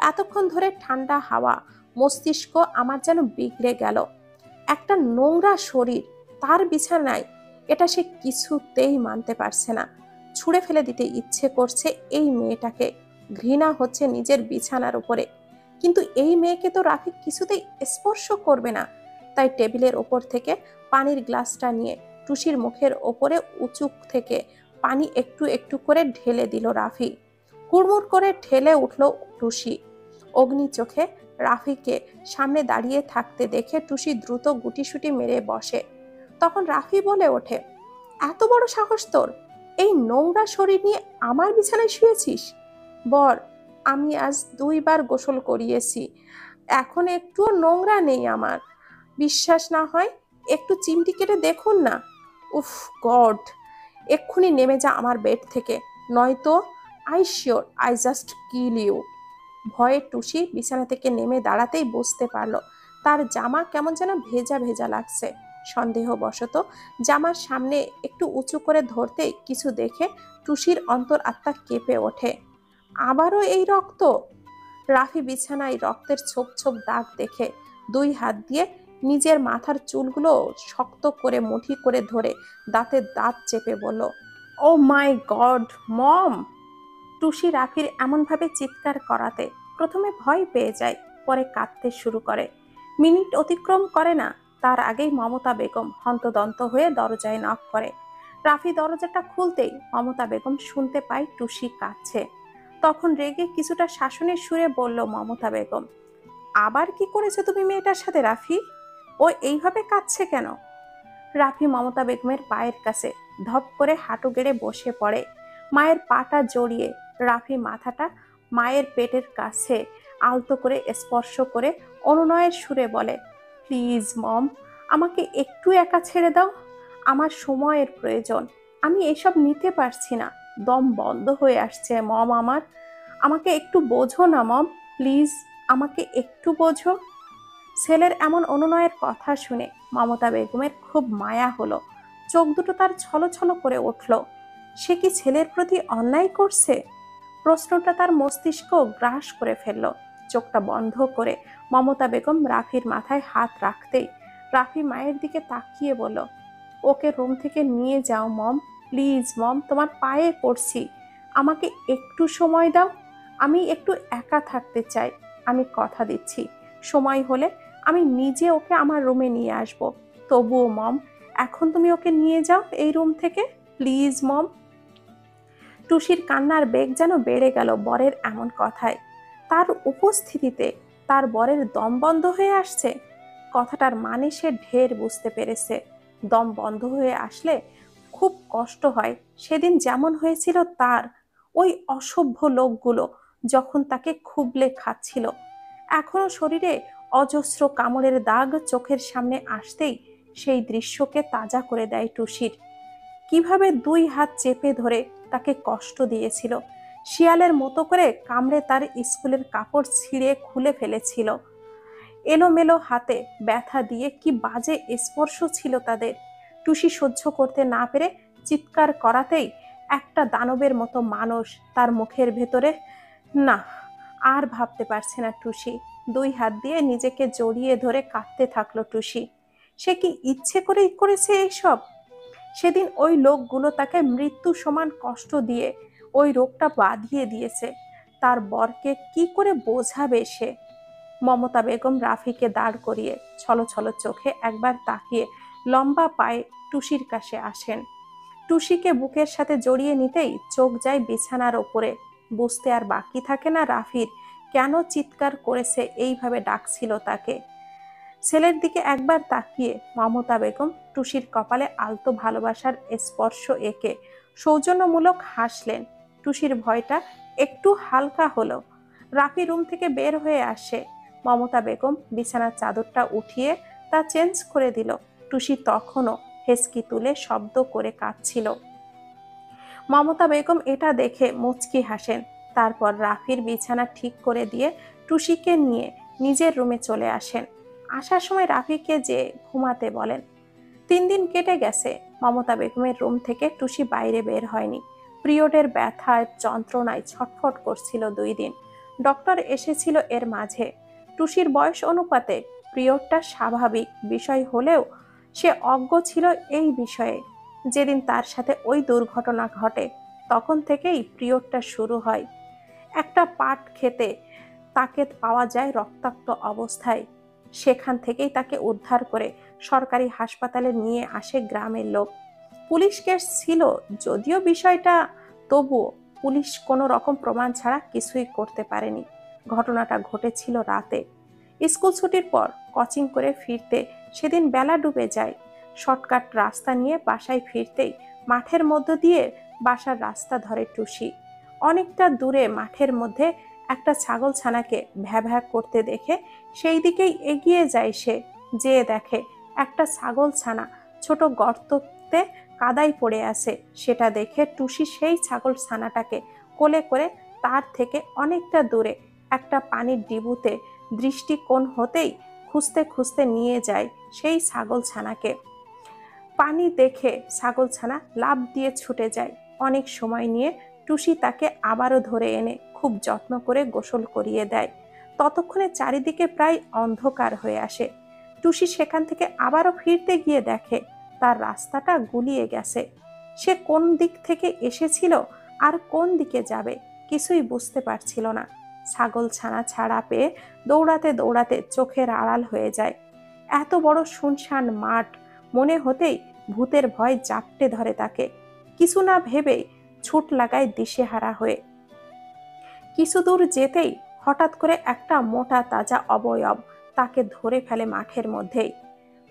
এতক্ষণ ধরে ঠান্ডা হাওয়া, মস্তিষ্ক আমার যেন বিগড়ে গেল। একটা নোংরা শরীর তার বিছানায়, এটা সে কিছুতেই মানতে পারছে না। ছুঁড়ে ফেলে দিতে ইচ্ছে করছে এই মেয়েটাকে। ঘৃণা হচ্ছে নিজের বিছানার উপরে। কিন্তু এই মেয়েকে তো রাফি কিছুতেই স্পর্শ করবে না। তাই টেবিলের ওপর থেকে পানির গ্লাসটা নিয়ে টুসির মুখের ওপরে উঁচু থেকে পানি একটু একটু করে ঢেলে দিল রাফি। কুড়মুড় করে ঠেলে উঠল টুসি। অগ্নি চোখে রাফিকে সামনে দাঁড়িয়ে থাকতে দেখে টুসি দ্রুত গুটিসুটি মেরে বসে। তখন রাফি বলে ওঠে, এত বড় সাহস তোর! এই নোংরা শরীর নিয়ে আমার বিছানায় শুয়েছিস? বর, আমি আজ 2বার গোসল করিয়েছি, এখন একটুও নোংরা নেই আমার। বিশ্বাস না হয় একটু চিমটি কেটে দেখুন না। উফ গড! এক্ষুনি নেমে যা আমার বেড থেকে, নয়তো I sure I just kill you. ভয়ে টুসি বিছানা থেকে নেমে দাঁড়াতেই বুঝতে পারলো তার জামা কেমন যেন ভেজা ভেজা লাগছে। সন্দেহবশত জামার সামনে একটু উঁচু করে ধরতেই কিছু দেখে টুসির অন্তর আত্মা কেঁপে ওঠে। আবারও এই রক্ত! রাফি বিছানায় রক্তের ছোপ ছোপ দাগ দেখে 2 হাত দিয়ে নিজের মাথার চুলগুলো শক্ত করে মুঠি করে ধরে দাঁতে দাঁত চেপে বলল, ও মাই গড মম! টুসি রাফির এমনভাবে চিৎকার করাতে প্রথমে ভয় পেয়ে যায়, পরে কাঁদতে শুরু করে। মিনিট অতিক্রম করে না তার আগেই মমতা বেগম হন্তদন্ত হয়ে দরজায় নক করে। রাফি দরজাটা খুলতেই মমতা বেগম শুনতে পায় টুসি কাঁদছে। তখন রেগে কিছুটা শাসনের সুরে বলল মমতা বেগম, আবার কি করেছো তুমি মেয়েটার সাথে রাফি? ও এইভাবে কাঁদছে কেন? রাফি মমতা বেগমের পায়ের কাছে ধপ করে হাঁটু গেড়ে বসে পড়ে। মায়ের পাটা জড়িয়ে রাফি মাথাটা মায়ের পেটের কাছে আলতো করে স্পর্শ করে অনুনয়ের সুরে বলে, প্লিজ মম, আমাকে একটু একা ছেড়ে দাও। আমার সময়ের প্রয়োজন। আমি এসব নিতে পারছি না। দম বন্ধ হয়ে আসছে মম আমার। আমাকে একটু বোঝো না মম, প্লিজ আমাকে একটু বোঝো। ছেলের এমন অনুনয়ের কথা শুনে মমতা বেগমের খুব মায়া হলো। চোখ দুটো তার ছলছল করে উঠল। সে কি ছেলের প্রতি অন্যায় করছে? প্রশ্নটা তার মস্তিষ্ক গ্রাস করে ফেলল। চোখটা বন্ধ করে মমতা বেগম রাফির মাথায় হাত রাখতেই রাফি মায়ের দিকে তাকিয়ে বলল, ওকে রুম থেকে নিয়ে যাও মম, প্লিজ মম, তোমার পায়ে পড়ছি, আমাকে একটু সময় দাও, আমি একটু একা থাকতে চাই। আমি কথা দিচ্ছি সময় হলে আমি নিজে ওকে আমার রুমে নিয়ে আসব। তবুও মম, এখন তুমি ওকে নিয়ে যাও এই রুম থেকে, প্লিজ মম। টুসির কান্নার বেগ যেন বেড়ে গেল বরের এমন কথায়। তার উপস্থিতিতে তার বরের দম বন্ধ হয়ে আসছে। কথাটার মানে সে ঢের বুঝতে পেরেছে। দম বন্ধ হয়ে আসলে খুব কষ্ট হয়। সেদিন যেমন হয়েছিল তার, ওই অসভ্য লোকগুলো যখন তাকে খুবলে খাচ্ছিল। এখনো শরীরে অজস্র কামড়ের দাগ চোখের সামনে আসতেই সেই দৃশ্যকে তাজা করে দেয় টুসির। কিভাবে দুই হাত চেপে ধরে তাকে কষ্ট দিয়েছিল, শিয়ালের মতো করে কামড়ে তার স্কুলের কাপড় ছিঁড়ে খুলে ফেলেছিল। এলোমেলো হাতে ব্যথা দিয়ে কি বাজে স্পর্শ ছিল তাদের। টুসি সহ্য করতে না পেরে চিৎকার করাতেই একটা দানবের মতো মানুষ তার মুখের ভেতরে। না, আর ভাবতে পারছে না টুসি। দুই হাত দিয়ে নিজেকে জড়িয়ে ধরে কাঁদতে থাকলো টুসি। সে কি ইচ্ছে করেই করেছে এইসব? সেদিন ওই লোকগুলো তাকে মৃত্যু সমান কষ্ট দিয়ে ওই রোগটা বাঁধিয়ে দিয়েছে। তার বরকে কি করে বোঝাবে সে? মমতা বেগম রাফিকে দাঁড় করিয়ে ছলছল চোখে একবার তাকিয়ে লম্বা পায়ে টুসির কাছে আসেন। টুসিকে বুকের সাথে জড়িয়ে নিতেই চোখ যায় বিছানার ওপরে। বুঝতে আর বাকি থাকে না রাফির কেন চিৎকার করেছে, এইভাবে ডাকছিল তাকে। ছেলের দিকে একবার তাকিয়ে মমতা বেগম টুসির কপালে আলতো ভালোবাসার স্পর্শ এঁকে সৌজন্যমূলক হাসলেন। টুসির ভয়টা একটু হালকা হলো। রাফি রুম থেকে বের হয়ে আসে। মমতা বেগম বিছানার চাদরটা উঠিয়ে তা চেঞ্জ করে দিল। টুসি তখনও হেসকি তুলে শব্দ করে কাঁদছিল। মমতা বেগম এটা দেখে মুচকি হাসেন। তারপর রাফির বিছানা ঠিক করে দিয়ে টুসিকে নিয়ে নিজের রুমে চলে আসেন। আসার সময় রাফিকে যে ঘুমাতে বলেন। 3 দিন কেটে গেছে। মমতা বেগমের রুম থেকে টুসি বাইরে বের হয়নি। পিরিয়ডের ব্যথায় যন্ত্রণায় ছটফট করছিল 2 দিন। ডক্টর এসেছিল এর মাঝে। টুসির বয়স অনুপাতে পিরিয়ডটা স্বাভাবিক বিষয় হলেও সে অজ্ঞ ছিল এই বিষয়ে। যেদিন তার সাথে ওই দুর্ঘটনা ঘটে তখন থেকেই পিরিয়ডটা শুরু হয়। একটা পাট খেতে তাকে পাওয়া যায় রক্তাক্ত অবস্থায়। সেখান থেকেই তাকে উদ্ধার করে সরকারি হাসপাতালে নিয়ে আসে গ্রামের লোক। পুলিশ কেস ছিল যদিও বিষয়টা, তবুও পুলিশ কোনো রকম প্রমাণ ছাড়া কিছুই করতে পারেনি। ঘটনাটা ঘটেছিল রাতে। স্কুল ছুটির পর কোচিং করে ফিরতে সেদিন বেলা ডুবে যায়। শর্টকাট রাস্তা নিয়ে বাসায় ফিরতেই মাঠের মধ্য দিয়ে বাসার রাস্তা ধরে টুসি। অনেকটা দূরে মাঠের মধ্যে একটা ছাগল ছানাকে ভ্যা ভ্যা করতে দেখে সেই দিকেই এগিয়ে যায় সে। যেয়ে দেখে একটা ছাগল ছানা ছোট গর্ততে কাদায় পড়ে আছে। সেটা দেখে টুসি সেই ছাগল ছানাটাকে কোলে করে তার থেকে অনেকটা দূরে একটা পানির ডিবুতে দৃষ্টিকোণ হতেই খুঁজতে খুঁজতে নিয়ে যায় সেই ছাগল ছানাকে। পানি দেখে ছাগলছানা লাফ দিয়ে ছুটে যায়। অনেক সময় নিয়ে টুসি তাকে আবারও ধরে এনে খুব যত্ন করে গোসল করিয়ে দেয়। ততক্ষণে চারিদিকে প্রায় অন্ধকার হয়ে আসে। টুসি সেখান থেকে আবারও ফিরতে গিয়ে দেখে তার রাস্তাটা গুলিয়ে গেছে। সে কোন দিক থেকে এসেছিল আর কোন দিকে যাবে কিছুই বুঝতে পারছিল না। ছাগলছানা ছাড়া পেয়ে দৌড়াতে দৌড়াতে চোখের আড়াল হয়ে যায়। এত বড় শুনশান মাঠ মনে হতেই ভূতের ভয় জাপটে ধরে তাকে। কিছু না ভেবে ছুট লাগায় দিশেহারা হয়ে। কিছু দূর যেতেই হঠাৎ করে একটা মোটা তাজা অবয়ব তাকে ধরে ফেলে মাঠের মধ্যেই।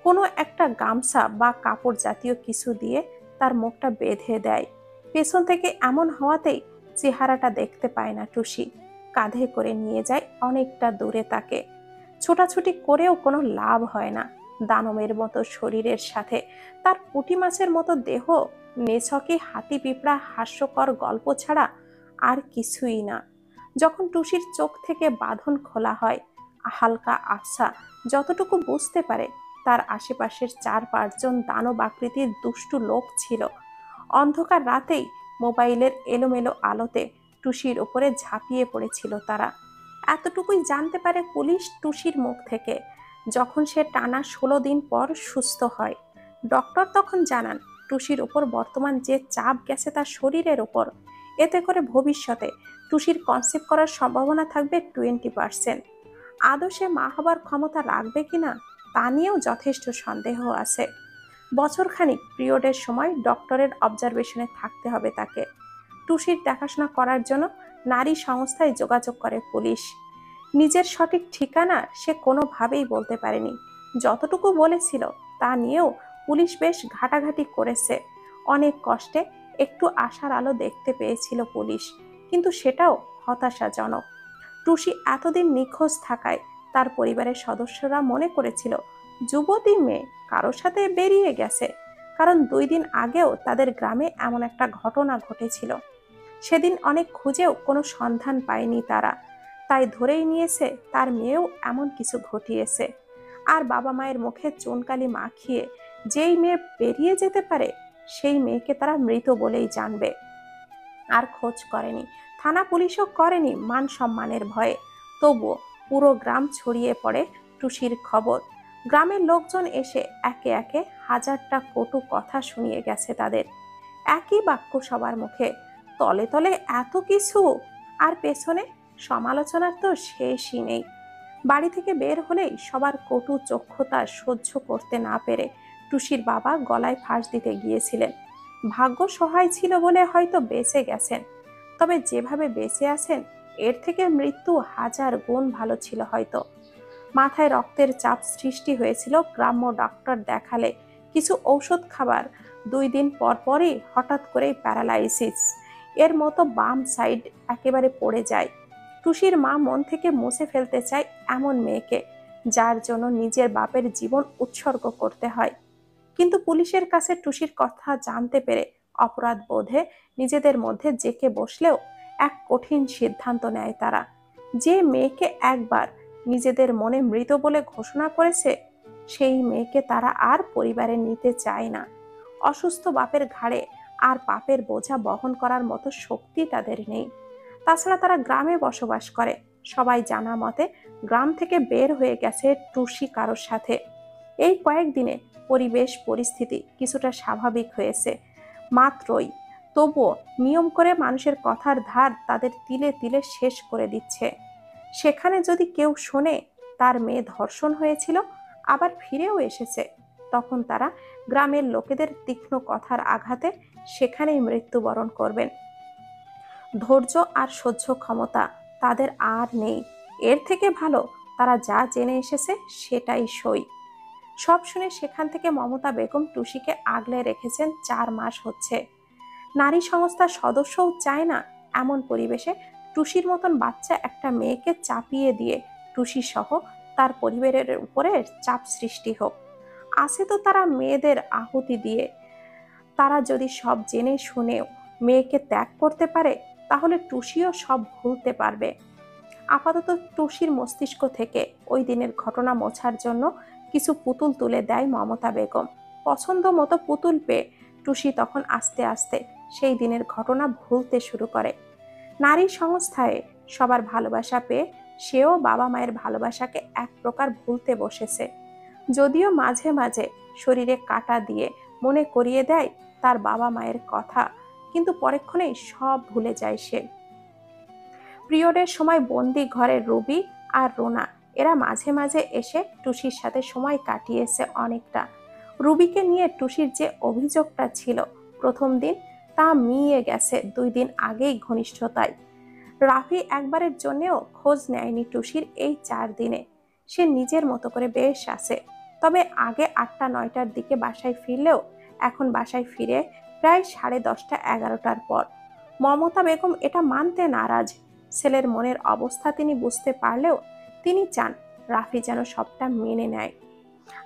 কোনো একটা গামছা বা কাপড় জাতীয় কিছু দিয়ে তার মুখটা বেঁধে দেয়। পেছন থেকে এমন হওয়াতেই চেহারাটা দেখতে পায় না টুসি। কাঁধে করে নিয়ে যায় অনেকটা দূরে তাকে। ছোটাছুটি করেও কোনো লাভ হয় না। দানবের মতো শরীরের সাথে তার পুঁটি মাছের মতো দেহ নেছকে হাতি পিঁপড়া হাস্যকর গল্প ছাড়া আর কিছুই না। যখন টুসির চোখ থেকে বাঁধন খোলা হয়, হালকা আবছা যতটুকু বুঝতে পারে তার আশেপাশের 4-5 জন দানব আকৃতির দুষ্টু লোক ছিল। অন্ধকার রাতেই মোবাইলের এলোমেলো আলোতে টুসির উপরে ঝাঁপিয়ে পড়েছিল তারা। এতটুকুই জানতে পারে পুলিশ টুসির মুখ থেকে, যখন সে টানা 16 দিন পর সুস্থ হয়। ডক্টর তখন জানান টুসির উপর বর্তমান যে চাপ গেছে তার শরীরের উপর, এতে করে ভবিষ্যতে টুসির কনসেপ্ট করার সম্ভাবনা থাকবে 20%। আদৌ সে মা হবার ক্ষমতা রাখবে কিনা তা নিয়েও যথেষ্ট সন্দেহ আছে। বছরখানিক পিরিয়ডের সময় ডক্টরের অবজারভেশনে থাকতে হবে তাকে। টুসির দেখাশোনা করার জন্য নারী সংস্থায় যোগাযোগ করে পুলিশ। নিজের সঠিক ঠিকানা সে কোনোভাবেই বলতে পারেনি। যতটুকু বলেছিল তা নিয়েও পুলিশ বেশ ঘাটাঘাটি করেছে। অনেক কষ্টে একটু আশার আলো দেখতে পেয়েছিল পুলিশ, কিন্তু সেটাও হতাশাজনক। টুসি এতদিন নিখোঁজ থাকায় তার পরিবারের সদস্যরা মনে করেছিল যুবতী মেয়ে কারোর সাথে বেরিয়ে গেছে, কারণ 2 দিন আগেও তাদের গ্রামে এমন একটা ঘটনা ঘটেছিল। সেদিন অনেক খুঁজেও কোনো সন্ধান পায়নি তারা, তাই ধরেই নিয়েছে তার মেয়েও এমন কিছু ঘটিয়েছে। আর বাবা মায়ের মুখে চুনকালি মাখিয়ে যেই মেয়ে বেরিয়ে যেতে পারে সেই মেয়েকে তারা মৃত বলেই জানবে। আর খোঁজ করেনি, থানা পুলিশও করেনি মান সম্মানের ভয়ে। তবুও পুরো গ্রাম ছড়িয়ে পড়ে টুসির খবর। গ্রামের লোকজন এসে একে একে হাজারটা কটু কথা শুনিয়ে গেছে তাদের। একই বাক্য সবার মুখে, তলে তলে এত কিছু, আর পেছনে সমালোচনার তো শেষই নেই। বাড়ি থেকে বের হলেই সবার কটু চক্ষুতা সহ্য করতে না পেরে টুসির বাবা গলায় ফাঁস দিতে গিয়েছিলেন। ভাগ্য সহায় ছিল বলে হয়তো বেঁচে গেছেন, তবে যেভাবে বেঁচে আছেন এর থেকে মৃত্যু 1000 গুণ ভালো ছিল হয়তো। মাথায় রক্তের চাপ সৃষ্টি হয়েছিল, গ্রাম্য ডক্টর দেখালে কিছু ঔষধ খাবার 2 দিন পর পরই হঠাৎ করেই প্যারালাইসিস এর মতো বাম সাইড একেবারে পড়ে যায়। টুসির মা মন থেকে মুছে ফেলতে চায় এমন মেয়েকে, যার জন্য নিজের বাপের জীবন উৎসর্গ করতে হয়। কিন্তু পুলিশের কাছে টুসির কথা জানতে পেরে অপরাধ বোধে নিজেদের মধ্যে জেকে বসলেও এক কঠিন সিদ্ধান্ত নেয় তারা। যে মেয়েকে একবার নিজেদের মনে মৃত বলে ঘোষণা করেছে সেই মেয়েকে তারা আর পরিবারে নিতে চায় না। অসুস্থ বাপের ঘাড়ে আর পাপের বোঝা বহন করার মতো শক্তি তাদের নেই। তাছাড়া তারা গ্রামে বসবাস করে, সবাই জানা মতে গ্রাম থেকে বের হয়ে গেছে টুসি কারোর সাথে। এই কয়েকদিনে পরিবেশ পরিস্থিতি কিছুটা স্বাভাবিক হয়েছে মাত্রই, তবুও নিয়ম করে মানুষের কথার ধার তাদের তিলে তিলে শেষ করে দিচ্ছে। সেখানে যদি কেউ শোনে তার মেয়ে ধর্ষণ হয়েছিল আবার ফিরেও এসেছে, তখন তারা গ্রামের লোকেদের তীক্ষ্ণ কথার আঘাতে সেখানেই মৃত্যুবরণ করবেন। ধৈর্য আর সহ্য ক্ষমতা তাদের আর নেই। এর থেকে ভালো তারা যা জেনে এসেছে সেটাই সই। সব শুনে সেখান থেকে মমতা বেগম টুসিকে আগলে রেখেছেন 4 মাস হচ্ছে। নারী সংস্থার সদস্যও চায় না এমন পরিবেশে টুসির মতন বাচ্চা একটা মেয়েকে চাপিয়ে দিয়ে টুসি সহ তার পরিবারের উপরে চাপ সৃষ্টি হোক। আছে তো তারা মেয়েদের আহুতি দিয়ে। তারা যদি সব জেনে শুনেও মেয়েকে ত্যাগ করতে পারে তাহলে টুসিও সব ভুলতে পারবে। আপাতত টুসির মস্তিষ্ক থেকে ওই দিনের ঘটনা মোছার জন্য কিছু পুতুল তুলে দেয় মমতা বেগম। পছন্দ মতো পুতুল পেয়ে টুসি তখন আস্তে আস্তে সেই দিনের ঘটনা ভুলতে শুরু করে। নারী সংস্থায় সবার ভালোবাসা পেয়ে সেও বাবা মায়ের ভালোবাসাকে এক প্রকার ভুলতে বসেছে। যদিও মাঝে মাঝে শরীরে কাটা দিয়ে মনে করিয়ে দেয় তার বাবা মায়ের কথা, কিন্তু পরক্ষণেই সব ভুলে যায় সে। পিরিয়ডের সময় বন্দি ঘরে রুবি আর রোনা এরা মাঝে মাঝে এসে টুসির সাথে সময় কাটিয়েছে অনেকটা। রুবিকে নিয়ে টুসির যে অভিযোগটা ছিল প্রথম দিন তা মিইয়ে গেছে 2 দিন আগেই ঘনিষ্ঠতায়। রাফি একবারের জন্যেও খোঁজ নেয়নি টুসির এই 4 দিনে। সে নিজের মতো করে বেশ আছে, তবে আগে 8টা-9টার দিকে বাসায় ফিরলেও এখন বাসায় ফিরে প্রায় 10:30-11টার পর। মমতা বেগম এটা মানতে নারাজ। ছেলের মনের অবস্থা তিনি বুঝতে পারলেও তিনি চান রাফি যেন সবটা মেনে নেয়।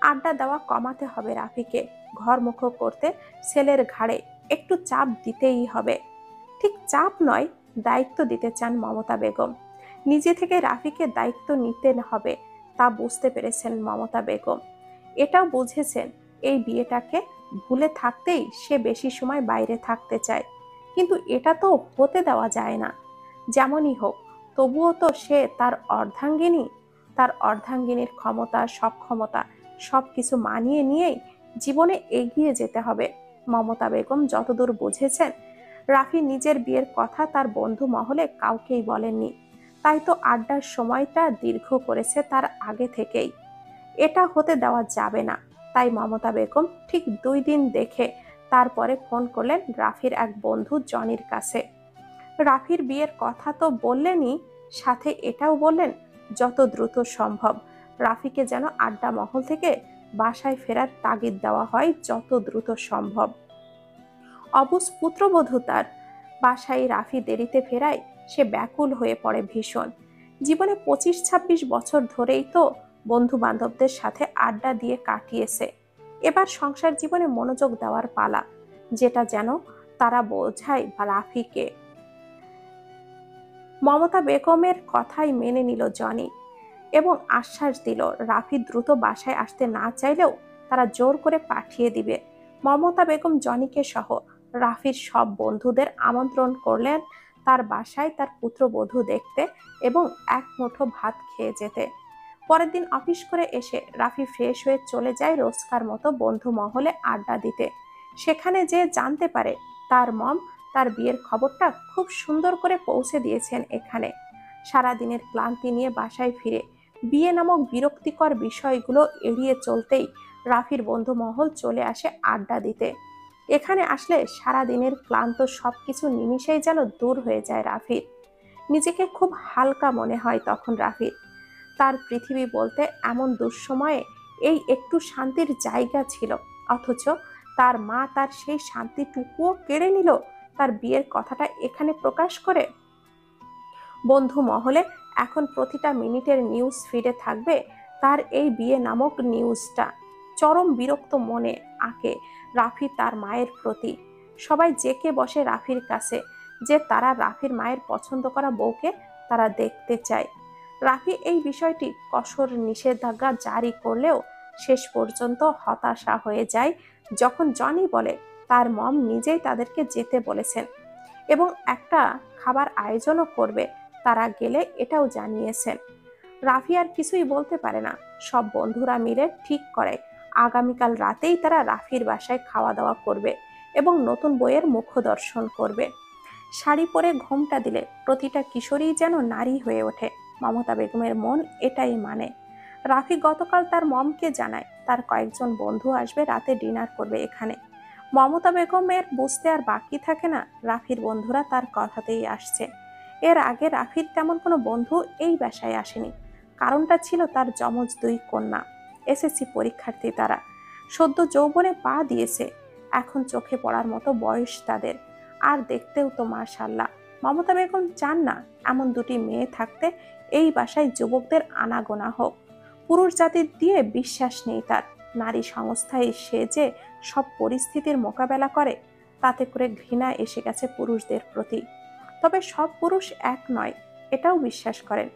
আড্ডা দেওয়া কমাতে হবে রাফিকে, ঘরমুখো করতে ছেলের ঘাড়ে একটু চাপ দিতেই হবে। ঠিক চাপ নয়, দায়িত্ব দিতে চান মমতা বেগম। নিজে থেকে রাফিকে দায়িত্ব নিতে হবে তা বুঝতে পেরেছেন মমতা বেগম। এটাও বুঝেছেন এই বিয়েটাকে ভুলে থাকতেই সে বেশি সময় বাইরে থাকতে চায়, কিন্তু এটা তো হতে দেওয়া যায় না। যেমনই হোক, তবুও তো সে তার অর্ধাঙ্গিনী, তার অর্ধাঙ্গিনীর ক্ষমতা সক্ষমতা সবকিছু মানিয়ে নিয়েই জীবনে এগিয়ে যেতে হবে। মমতা বেগম যতদূর বুঝেছেন, রাফি নিজের বিয়ের কথা তার বন্ধু মহলে কাউকেই বলেননি, তাই তো আড্ডার সময়টা দীর্ঘ করেছে তার আগে থেকেই। এটা হতে দেওয়া যাবে না। তাই মমতা বেগম ঠিক 2 দিন দেখে তারপরে ফোন করলেন রাফির এক বন্ধু জনির কাছে। রাফির বিয়ের কথা তো বললেনই, সাথে এটাও বললেন যত দ্রুত সম্ভব রাফিকে যেন আড্ডা মহল থেকে বাসায় ফেরার তাগিদ দেওয়া হয় যত দ্রুত সম্ভব। অবুজ পুত্রবধূ তার, বাসায় রাফি দেরিতে ফেরায় সে ব্যাকুল হয়ে পড়ে ভীষণ। জীবনে 25-26 বছর ধরেই তো বন্ধু বান্ধবদের সাথে আড্ডা দিয়ে কাটিয়েছে, এবার সংসার জীবনে মনোযোগ দেওয়ার পালা, যেটা যেন তারা বোঝায় বা রাফিকে। মমতা বেগমের কথাই মেনে নিল জনি এবং আশ্বাস দিল রাফি দ্রুত বাসায় আসতে না চাইলেও তারা জোর করে পাঠিয়ে দিবে। মমতা বেগম জনিকে সহ রাফির সব বন্ধুদের আমন্ত্রণ করলেন তার বাসায় তার পুত্রবধূ দেখতে এবং এক মুঠো ভাত খেয়ে যেতে। পরের দিন অফিস করে এসে রাফি ফ্রেশ হয়ে চলে যায় রোজকার মতো বন্ধু মহলে আড্ডা দিতে। সেখানে যে জানতে পারে তার মম তার বিয়ের খবরটা খুব সুন্দর করে পৌঁছে দিয়েছেন এখানে। সারাদিনের ক্লান্তি নিয়ে বাসায় ফিরে বিয়ে নামক বিরক্তিকর বিষয়গুলো এড়িয়ে চলতেই রাফির বন্ধু মহল চলে আসে আড্ডা দিতে। এখানে আসলে সারাদিনের ক্লান্ত সবকিছু নিমিষেই যেন দূর হয়ে যায় রাফির। নিজেকে খুব হালকা মনে হয় তখন রাফির। তার পৃথিবী বলতে এমন দুঃসময়ে এই একটু শান্তির জায়গা ছিল, অথচ তার মা তার সেই শান্তিটুকুও কেড়ে নিল তার বিয়ের কথাটা এখানে প্রকাশ করে। বন্ধু মহলে এখন প্রতিটা মিনিটের নিউজ ফিডে থাকবে তার এই বিয়ে নামক নিউজটা। চরম বিরক্ত মনে আঁকে রাফি তার মায়ের প্রতি। সবাই জেকে বসে রাফির কাছে যে তারা রাফির মায়ের পছন্দ করা বউকে তারা দেখতে চায়। রাফি এই বিষয়টি কঠোর নিষেধাজ্ঞা জারি করলেও শেষ পর্যন্ত হতাশা হয়ে যায় যখন জনি বলে তার মম নিজেই তাদেরকে যেতে বলেছেন এবং একটা খাবার আয়োজনও করবে, তারা গেলে এটাও জানিয়েছেন। রাফি আর কিছুই বলতে পারে না। সব বন্ধুরা মিলে ঠিক করে আগামীকাল রাতেই তারা রাফির বাসায় খাওয়া দাওয়া করবে এবং নতুন বইয়ের মুখ দর্শন করবে। শাড়ি পরে ঘোমটা দিলে প্রতিটা কিশোরী যেন নারী হয়ে ওঠে। মমতা বেগমের মন এটাই মানে। রাফি গতকাল তার মমকে জানায় তার কয়েকজন বন্ধু আসবে রাতে ডিনার করবে এখানে। মমতা বেগমের বুঝতে আর বাকি থাকে না রাফির বন্ধুরা তার কথাতেই আসছে। এর আগে রাফির তেমন কোনো বন্ধু এই বাসায় আসেনি। কারণটা ছিল তার যমজ 2 কন্যা, এসএসসি পরীক্ষার্থী তারা, সদ্য যৌবনে পা দিয়েছে, এখন চোখে পড়ার মতো বয়স তাদের। আর দেখতেও তো মাশাআল্লাহ। মমতা বেগম চান না এমন 2টি মেয়ে থাকতে এই বাসায় যুবকদের আনাগোনা হোক। পুরুষ জাতির দিয়ে বিশ্বাস নেই তার। নারী সংস্থায় সে যে সব পরিস্থিতির মোকাবেলা করে, তাতে করে ঘৃণা এসে গেছে পুরুষদের প্রতি। তবে সব পুরুষ এক নয়, এটাও বিশ্বাস করেন।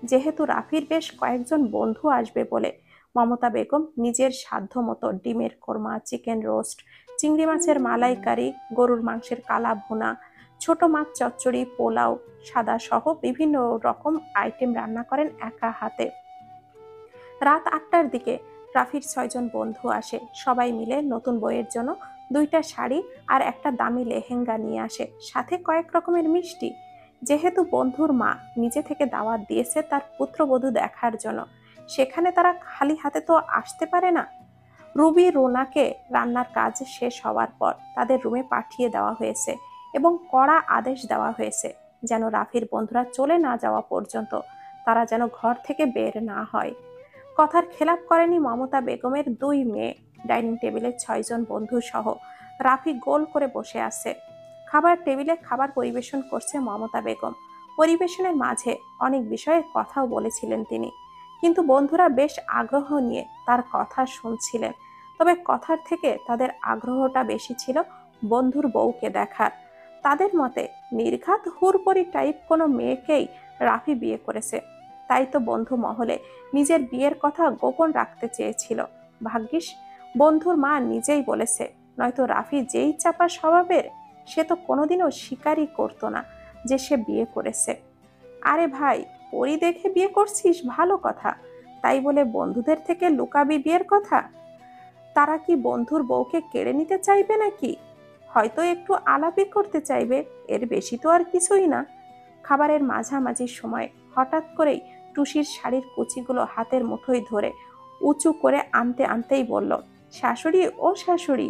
যেহেতু রাফির বেশ কয়েকজন বন্ধু আসবে বলে মমতা বেগম নিজের সাধ্যমতো ডিমের কোরমা, চিকেন রোস্ট, চিংড়ি মাছের মালাইকারি, গরুর মাংসের কালা ভুনা, ছোট মাছ চচ্চড়ি, পোলাও, সাদা সহ বিভিন্ন রকম আইটেম রান্না করেন একা হাতে। রাত 8টার দিকে রাফির 6জন বন্ধু আসে। সবাই মিলে নতুন বইয়ের জন্য 2টা শাড়ি আর একটা দামি লেহেঙ্গা নিয়ে আসে, সাথে কয়েক রকমের মিষ্টি। যেহেতু বন্ধুর মা নিজে থেকে দাওয়াত দিয়েছে তার পুত্রবধূ দেখার জন্য, সেখানে তারা খালি হাতে তো আসতে পারে না। রুবি রোনাকে রান্নার কাজ শেষ হওয়ার পর তাদের রুমে পাঠিয়ে দেওয়া হয়েছে এবং কড়া আদেশ দেওয়া হয়েছে যেন রাফির বন্ধুরা চলে না যাওয়া পর্যন্ত তারা যেন ঘর থেকে বের না হয়। কথার খেলাপ করেনি মমতা বেগমের 2 মেয়ে। ডাইনিং টেবিলে 6জন বন্ধু সহ রাফি গোল করে বসে আছে। খাবার টেবিলে খাবার পরিবেশন করছে মমতা বেগম। পরিবেশনের মাঝে অনেক বিষয়ে কথাও বলেছিলেন তিনি, কিন্তু বন্ধুরা বেশ আগ্রহ নিয়ে তার কথা শুনছিলেন। তবে কথার থেকে তাদের আগ্রহটা বেশি ছিল বন্ধুর বউকে দেখার। তাদের মতে নির্ঘাত হুড়পড়ি টাইপ কোনো মেয়েকেই রাফি বিয়ে করেছে, তাই তো বন্ধু মহলে নিজের বিয়ের কথা গোপন রাখতে চেয়েছিল। ভাগ্যিস বন্ধুর মা নিজেই বলেছে, নয়তো রাফি যেই চাপা স্বভাবের, সে তো কোনোদিনও স্বীকারই করতো না যে সে বিয়ে করেছে। আরে ভাই, পরি দেখে বিয়ে করছিস ভালো কথা, তাই বলে বন্ধুদের থেকে লুকাবি বিয়ের কথা? তারা কি বন্ধুর বউকে কেড়ে নিতে চাইবে নাকি? হয়তো একটু আলাপই করতে চাইবে, এর বেশি তো আর কিছুই না। খাবারের মাঝামাঝি সময় হঠাৎ করেই টুসির শাড়ির কুচিগুলো হাতের মুঠোয় ধরে উঁচু করে আনতে আনতেই বলল, শাশুড়ি ও শাশুড়ি,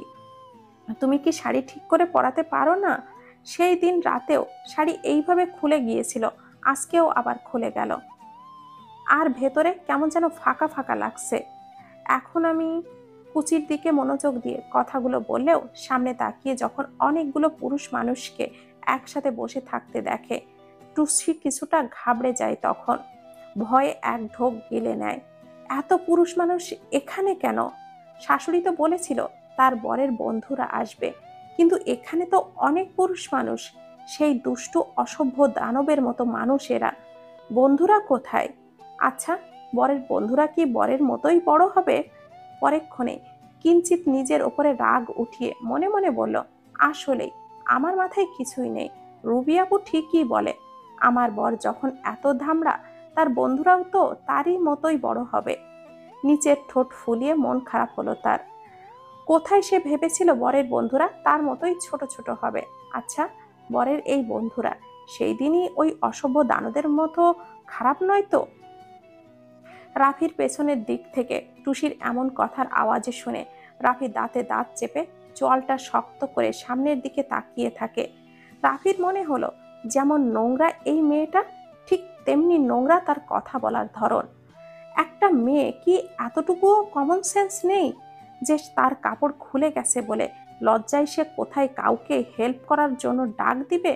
তুমি কি শাড়ি ঠিক করে পরাতে পারো না? সেই দিন রাতেও শাড়ি এইভাবে খুলে গিয়েছিল, আজকেও আবার খুলে গেল, আর ভেতরে কেমন যেন ফাঁকা ফাঁকা লাগছে। এখন আমি কুচির দিকে মনোযোগ দিয়ে কথাগুলো বললেও সামনে তাকিয়ে যখন অনেকগুলো পুরুষ মানুষকে একসাথে বসে থাকতে দেখে, টুসি কিছুটা ঘাবড়ে যায়। তখন ভয়ে এক ঢোক গিলে নেয়। এত পুরুষ মানুষ এখানে কেন? শাশুড়ি তো বলেছিল তার বরের বন্ধুরা আসবে, কিন্তু এখানে তো অনেক পুরুষ মানুষ, সেই দুষ্টু অসভ্য দানবের মতো মানুষেরা। বন্ধুরা কোথায়? আচ্ছা, বরের বন্ধুরা কি বরের মতোই বড় হবে? পরেক্ষণে কিঞ্চিত নিজের ওপরে রাগ উঠিয়ে মনে মনে বলল, আসলেই আমার মাথায় কিছুই নেই। রুবি আপু ঠিকই বলে, আমার বর যখন এত ধামড়া, তার বন্ধুরাও তো তারই মতোই বড় হবে। নিচের ঠোঁট ফুলিয়ে মন খারাপ হলো তার। কোথায় সে ভেবেছিল বরের বন্ধুরা তার মতোই ছোট ছোট হবে। আচ্ছা, বরের এই বন্ধুরা সেই দিনই ওই অসভ্য দানবের মতো খারাপ নয় তো? রাফির পেছনের দিক থেকে টুসির এমন কথার আওয়াজে শুনে রাফি দাঁতে দাঁত চেপে চোয়ালটা শক্ত করে সামনের দিকে তাকিয়ে থাকে। রাফির মনে হলো যেমন নোংরা এই মেয়েটা, ঠিক তেমনি নোংরা তার কথা বলার ধরন। একটা মেয়ে কি এতটুকুও কমন সেন্স নেই যে তার কাপড় খুলে গেছে বলে লজ্জায় সে কোথায় কাউকে হেল্প করার জন্য ডাক দিবে?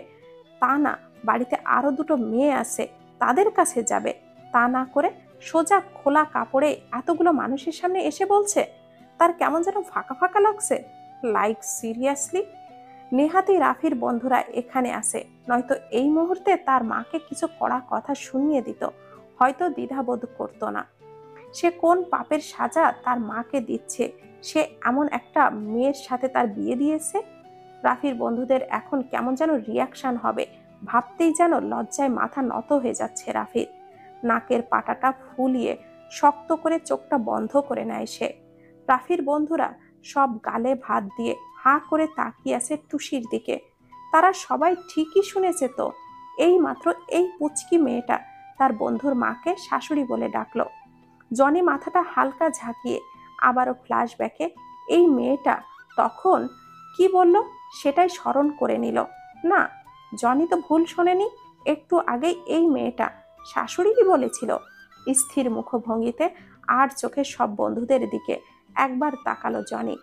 তা না, বাড়িতে আরো দুটো মেয়ে আছে, তাদের কাছে যাবে। তা না করে সোজা খোলা কাপড়ে এতগুলো মানুষের সামনে এসে বলছে। তার কেমন যেন ফাঁকা ফাঁকা লাগছে। Like seriously? নেহাতি রাফির বন্ধুরা এখানে আসে, নয়তো এই মুহূর্তে তার মাকে কিছু কড়া কথা শুনিয়ে দিত, হয়তো দ্বিধাবোধ করতো না। সে কোন পাপের সাজা তার মাকে দিচ্ছে, সে এমন একটা মেয়ের সাথে তার বিয়ে দিয়েছে? রাফির বন্ধুদের এখন কেমন যেন রিয়াকশন হবে ভাবতেই যেন লজ্জায় মাথা নত হয়ে যাচ্ছে রাফির। নাকের পাটাটা ফুলিয়ে শক্ত করে চোখটা বন্ধ করে নেয় সে। রাফির বন্ধুরা সব গালে ভাত দিয়ে হাঁ করে তাকিয়ে আছে টুসির দিকে। তারা সবাই ঠিকই শুনেছে তো, এই মাত্র এই পুচকি মেয়েটা তার বন্ধুর মাকে শাশুড়ি বলে ডাকলো। জনি মাথাটা হালকা ঝাঁকিয়ে আবারও ফ্ল্যাশব্যাকে এই মেয়েটা তখন কি বলল সেটাই স্মরণ করে নিল। না, জনি তো ভুল শোনেনি, একটু আগেই এই মেয়েটা শাশুড়িই বলেছিল। স্থির মুখভঙ্গিতে আর চোখে সব বন্ধুদের দিকে একবার তাকালো জনি।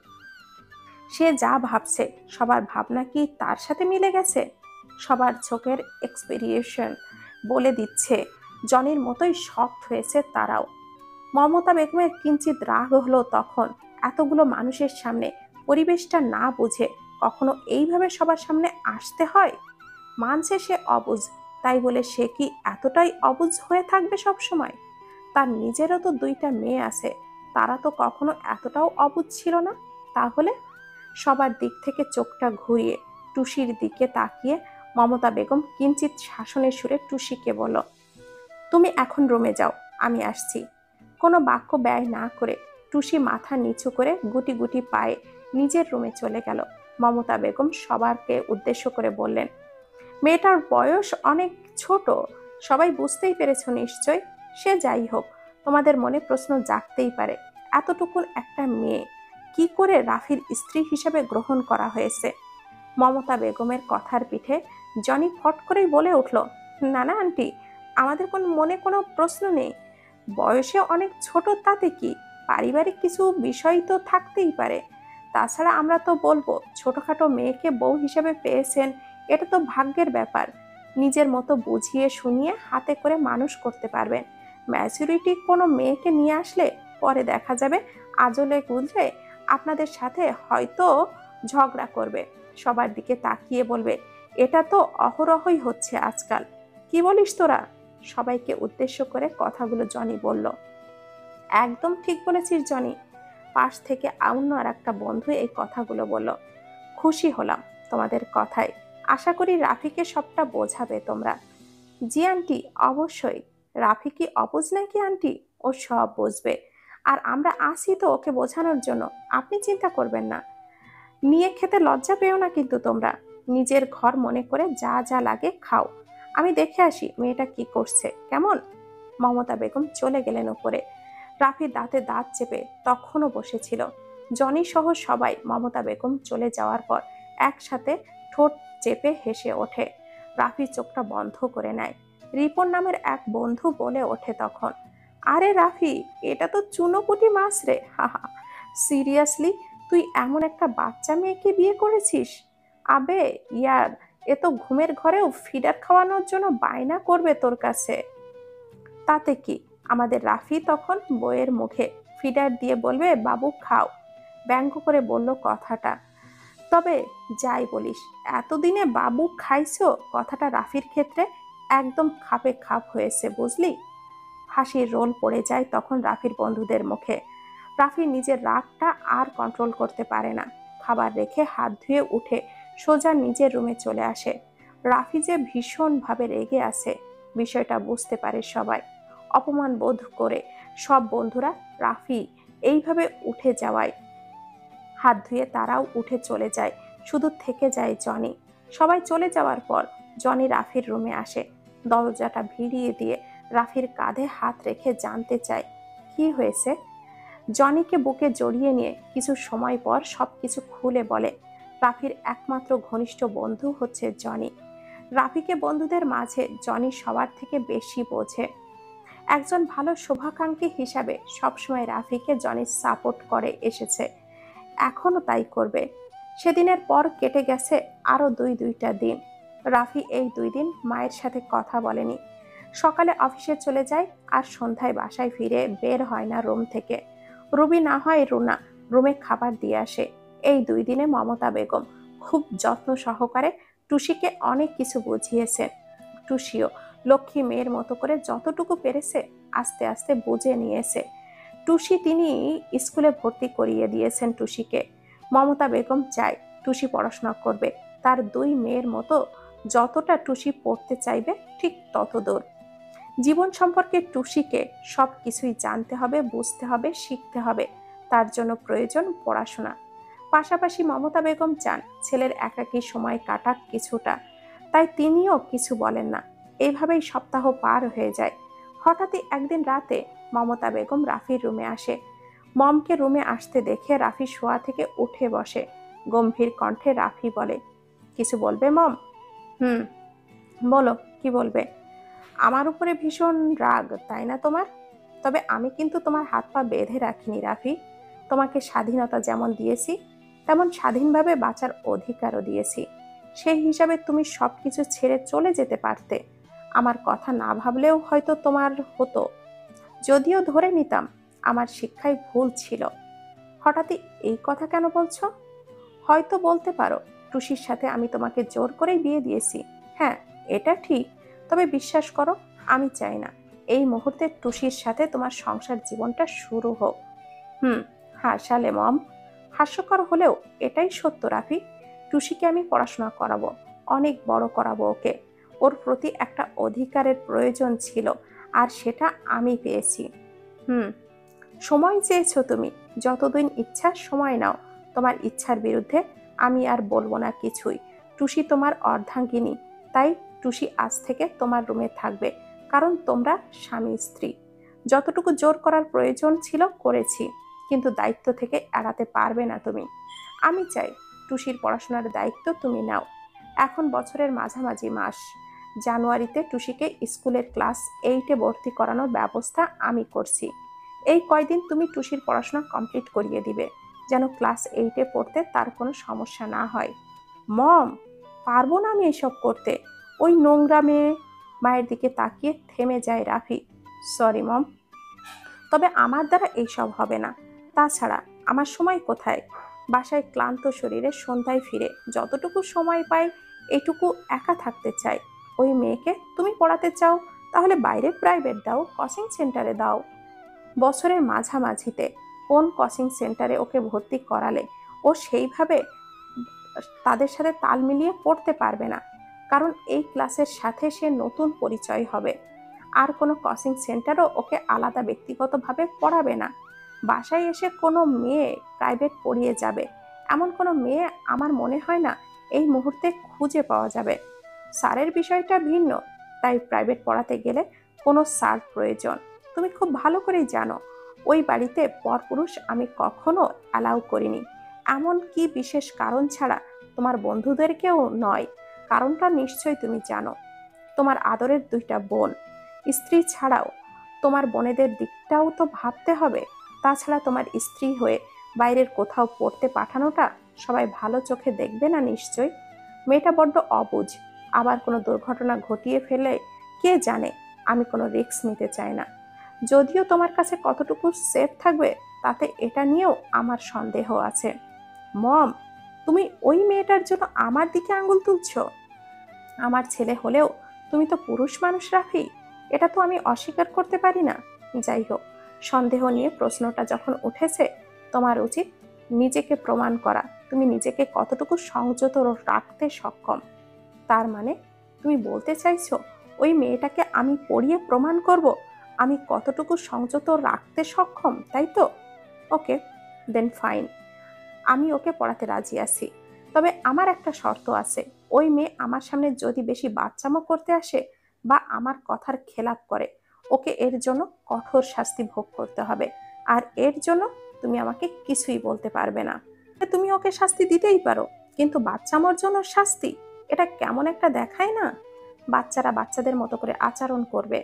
সে যা ভাবছে সবার ভাবনা কি তার সাথে মিলে গেছে? সবার চোখের এক্সপেরিয়েশন বলে দিচ্ছে জনির মতোই শকড হয়েছে তারাও। মমতা বেগমের কিঞ্চিত রাগ হলো তখন। এতগুলো মানুষের সামনে পরিবেশটা না বুঝে কখনো এইভাবে সবার সামনে আসতে হয়? মানছে সে অবুঝ, তাই বলে সে কি এতটাই অবুঝ হয়ে থাকবে সব সময়? তার নিজেরও তো দুইটা মেয়ে আছে, তারা তো কখনো এতটাও অবুঝ ছিল না। তাহলে সবার দিক থেকে চোখটা ঘুরিয়ে টুসির দিকে তাকিয়ে মমতা বেগম কিঞ্চিত শাসনের সুরে টুসিকে বলল, তুমি এখন রুমে যাও, আমি আসছি। কোনো বাক্য ব্যয় না করে টুসি মাথা নিচু করে গুটি গুটি পায়ে নিজের রুমে চলে গেল। মমতা বেগম সবারকে উদ্দেশ্য করে বললেন, মেয়েটার বয়স অনেক ছোট, সবাই বুঝতেই পেরেছ নিশ্চয়। সে যাই হোক, তোমাদের মনে প্রশ্ন জাগতেই পারে, এতটুকুন একটা মেয়ে কি করে রাফির স্ত্রী হিসেবে গ্রহণ করা হয়েছে? মমতা বেগমের কথার পিঠে জনি ফট করেই বলে উঠল, না না আন্টি, আমাদের মনে কোনো প্রশ্ন নেই। বয়সে অনেক ছোট তাতে কি, পারিবারিক কিছু বিষয় তো থাকতেই পারে। তাছাড়া আমরা তো বলবো ছোটখাটো মেয়েকে বউ হিসেবে পেয়েছেন, এটা তো ভাগ্যের ব্যাপার। নিজের মতো বুঝিয়ে শুনিয়ে হাতে করে মানুষ করতে পারবেন। ম্যাচুরিটি কোনো মেয়েকে নিয়ে আসলে পরে দেখা যাবে আজলে গুজলে আপনাদের সাথে হয়তো ঝগড়া করবে, সবার দিকে তাকিয়ে বলবে, এটা তো অহরহই হচ্ছে আজকাল। কি বলিস তোরা? সবাইকে উদ্দেশ্য করে কথাগুলো জনি বলল। একদম ঠিক বলেছিস জনি, পাশ থেকে অন্য আর একটা বন্ধু এই কথাগুলো বলল। খুশি হলাম তোমাদের কথায়, আশা করি রাফিকে সবটা বোঝাবে তোমরা। জি আন্টি, অবশ্যই। রাফি কি অবুঝ নাকি আন্টি? ও সব বুঝবে, আর আমরা আসি তো ওকে বোঝানোর জন্য, আপনি চিন্তা করবেন না। নিয়ে খেতে লজ্জা পেও না কিন্তু তোমরা, নিজের ঘর মনে করে যা যা লাগে খাও। আমি দেখে আসি মেয়েটা কি করছে, কেমন? মমতা বেগম চলে গেলেন উপরে। রাফি দাঁতে দাঁত চেপে তখনও বসেছিল। জনি সহ সবাই মমতা বেগম চলে যাওয়ার পর একসাথে ঠোঁট চেপে হেসে ওঠে। রাফি চোখটা বন্ধ করে নেয়। রিপন নামের এক বন্ধু বলে ওঠে তখন, আরে রাফি, এটা তো চুনোপুটি মাছ রে, হাহা। সিরিয়াসলি, তুই এমন একটা বাচ্চা মেয়েকে বিয়ে করেছিস? আবে ইয়ার, এ তো ঘুমের ঘরেও ফিডার খাওয়ানোর জন্য বায়না করবে তোর কাছে। তাতে কি, আমাদের রাফি তখন বইয়ের মুখে ফিডার দিয়ে বলবে বাবু খাও, ব্যঙ্গ করে বলল কথাটা। তবে যাই বলিস, এতদিনে বাবু খাইছো কথাটা রাফির ক্ষেত্রে একদম খাপে খাপ হয়েছে, বুঝলি? হাসির রোল পড়ে যায় তখন রাফির বন্ধুদের মুখে। রাফি নিজের রাগটা আর কন্ট্রোল করতে পারে না। খাবার রেখে হাত ধুয়ে উঠে সোজা নিজের রুমে চলে আসে। রাফি যে ভীষণভাবে রেগে আছে বিষয়টা বুঝতে পারে সবাই। অপমান বোধ করে সব বন্ধুরা রাফি এইভাবে উঠে যাওয়ায় হাত ধুয়ে তারাও উঠে চলে যায়। শুধু থেকে যায় জনি। সবাই চলে যাওয়ার পর জনি রাফির রুমে আসে। দরজাটা ভিড়িয়ে দিয়ে রাফির কাঁধে হাত রেখে জানতে চায় কি হয়েছে। জনিকে বুকে জড়িয়ে নিয়ে কিছু সময় পর সবকিছু খুলে বলে। রাফির একমাত্র ঘনিষ্ঠ বন্ধু হচ্ছে জনি। রাফিকে বন্ধুদের মাঝে জনি সবার থেকে বেশি বোঝে। একজন ভালো শুভাকাঙ্ক্ষী হিসাবে সবসময় রাফিকে জনি সাপোর্ট করে এসেছে, এখনো তাই করবে। সেদিনের পর কেটে গেছে আরো দুইটা দিন। রাফি এই 2 দিন মায়ের সাথে কথা বলেনি। সকালে অফিসে চলে যায় আর সন্ধ্যায় বাসায় ফিরে বের হয় না রুম থেকে। রুবি না হয় রুনা রুমে খাবার দিয়ে আসে। এই 2 দিনে মমতা বেগম খুব যত্ন সহকারে টুসিকে অনেক কিছু বুঝিয়েছেন। টুসিও লক্ষ্মী মেয়ের মতো করে যতটুকু পেরেছে আস্তে আস্তে বুঝে নিয়েছে। তিনি স্কুলে ভর্তি করিয়ে দিয়েছেন টুসিকে। মমতা বেগম চায় টুসি পড়াশোনা করবে তার 2 মেয়ের মতো। যতটা টুসি পড়তে চাইবে ঠিক তত দূর। জীবন সম্পর্কে টুসিকে সব কিছুই জানতে হবে, বুঝতে হবে, শিখতে হবে। তার জন্য প্রয়োজন পড়াশোনা। পাশাপাশি মমতা বেগম চান ছেলের একাকী সময় কাটাক কিছুটা, তাই তিনিও কিছু বলেন না। এইভাবেই সপ্তাহ পার হয়ে যায়। হঠাৎই একদিন রাতে মমতা বেগম রাফির রুমে আসে। মমকে রুমে আসতে দেখে রাফি শোয়া থেকে উঠে বসে। গম্ভীর কণ্ঠে রাফি বলে, কিছু বলবে মম? হুম, বলো, কি বলবে? আমার উপরে ভীষণ রাগ তাই না তোমার? তবে আমি কিন্তু তোমার হাত পা বেঁধে রাখিনি রাফি। তোমাকে স্বাধীনতা যেমন দিয়েছি তেমন স্বাধীনভাবে বাঁচার অধিকারও দিয়েছি। সেই হিসাবে তুমি সবকিছু ছেড়ে চলে যেতে পারতে। আমার কথা না ভাবলেও হয়তো তোমার হতো। যদিও ধরে নিতাম আমার শিক্ষায় ভুল ছিল। হঠাৎই এই কথা কেন বলছো? হয়তো বলতে পারো টুসির সাথে আমি তোমাকে জোর করেই বিয়ে দিয়েছি। হ্যাঁ, এটা ঠিক। তবে বিশ্বাস করো, আমি চাই না এই মুহূর্তে টুসির সাথে তোমার সংসার জীবনটা শুরু হোক। হুম, হাসালে মম। হাস্যকর হলেও এটাই সত্য রাফি। টুসিকে আমি পড়াশোনা করাবো, অনেক বড় করাবো ওকে। ওর প্রতি একটা অধিকারের প্রয়োজন ছিল, আর সেটা আমি পেয়েছি। হুম, সময় চেয়েছো তুমি, যতদিন ইচ্ছা সময় নাও। তোমার ইচ্ছার বিরুদ্ধে আমি আর বলবো না কিছুই। টুসি তোমার অর্ধাঙ্গিনী, তাই টুসি আজ থেকে তোমার রুমে থাকবে, কারণ তোমরা স্বামী স্ত্রী। যতটুকু জোর করার প্রয়োজন ছিল করেছি, কিন্তু দায়িত্ব থেকে এড়াতে পারবে না তুমি। আমি চাই টুসির পড়াশোনার দায়িত্ব তুমি নাও। এখন বছরের মাঝামাঝি মাস। জানুয়ারিতে টুসিকে স্কুলের ক্লাস 8-এ ভর্তি করানোর ব্যবস্থা আমি করছি। এই কয়দিন তুমি টুসির পড়াশোনা কমপ্লিট করিয়ে দিবে, যেন ক্লাস 8-এ পড়তে তার কোনো সমস্যা না হয়। মম, পারবো না আমি এসব করতে। ওই নোংরা মেয়ে। মায়ের দিকে তাকিয়ে থেমে যায় রাফি। সরি মম, তবে আমার দ্বারা এইসব হবে না। তাছাড়া আমার সময় কোথায়? বাসায় ক্লান্ত শরীরে সন্ধ্যায় ফিরে যতটুকু সময় পাই এইটুকু একা থাকতে চাই। ওই মেয়েকে তুমি পড়াতে চাও, তাহলে বাইরে প্রাইভেট দাও, কোচিং সেন্টারে দাও। বছরের মাঝামাঝিতে কোন কোচিং সেন্টারে ওকে ভর্তি করালে ও সেইভাবে তাদের সাথে তাল মিলিয়ে পড়তে পারবে না, কারণ এই ক্লাসের সাথে সে নতুন পরিচয় হবে। আর কোনো কোচিং সেন্টারও ওকে আলাদা ব্যক্তিগতভাবে পড়াবে না। বাসায় এসে কোনো মেয়ে প্রাইভেট পড়িয়ে যাবে এমন কোনো মেয়ে আমার মনে হয় না এই মুহূর্তে খুঁজে পাওয়া যাবে। স্যারের বিষয়টা ভিন্ন, তাই প্রাইভেট পড়াতে গেলে কোনো স্যার প্রয়োজন। তুমি খুব ভালো করেই জানো ওই বাড়িতে পরপুরুষ আমি কখনো অ্যালাউ করিনি, এমন কি বিশেষ কারণ ছাড়া, তোমার বন্ধুদেরকেও নয়। কারণটা নিশ্চয়ই তুমি জানো। তোমার আদরের দুইটা বোন, স্ত্রী ছাড়াও তোমার বোনেদের দিকটাও তো ভাবতে হবে। তাছাড়া তোমার স্ত্রী হয়ে বাইরের কোথাও পড়তে পাঠানোটা সবাই ভালো চোখে দেখবে না নিশ্চয়। মেয়েটা বড্ড অবুঝ, আবার কোনো দুর্ঘটনা ঘটিয়ে ফেলে কে জানে। আমি কোনো রিস্ক নিতে চাই না। যদিও তোমার কাছে কতটুকু সেফ থাকবে তাতে এটা নিয়েও আমার সন্দেহ আছে। মম, তুমি ওই মেয়েটার জন্য আমার দিকে আঙ্গুল তুলছো? আমার ছেলে হলেও তুমি তো পুরুষ মানুষ রাফি, এটা তো আমি অস্বীকার করতে পারি না। যাই হোক, সন্দেহ নিয়ে প্রশ্নটা যখন উঠেছে, তোমার উচিত নিজেকে প্রমাণ করা তুমি নিজেকে কতটুকু সংযত রাখতে সক্ষম। তার মানে তুমি বলতে চাইছো ওই মেয়েটাকে আমি পড়িয়ে প্রমাণ করব আমি কতটুকু সংযত রাখতে সক্ষম, তাই তো? ওকে, দেন ফাইন, আমি ওকে পড়াতে রাজি আছি। তবে আমার একটা শর্ত আছে, ওই মেয়ে আমার সামনে যদি বেশি বাচ্চামো করতে আসে বা আমার কথার খেলাপ করে, ওকে এর জন্য কঠোর শাস্তি ভোগ করতে হবে। আর এর জন্য তুমি আমাকে কিছুই বলতে পারবে না। তুমি ওকে শাস্তি দিতেই পারো, কিন্তু বাচ্চামোর জন্য শাস্তি, এটা কেমন একটা দেখায় না? বাচ্চারা বাচ্চাদের মতো করে আচরণ করবে,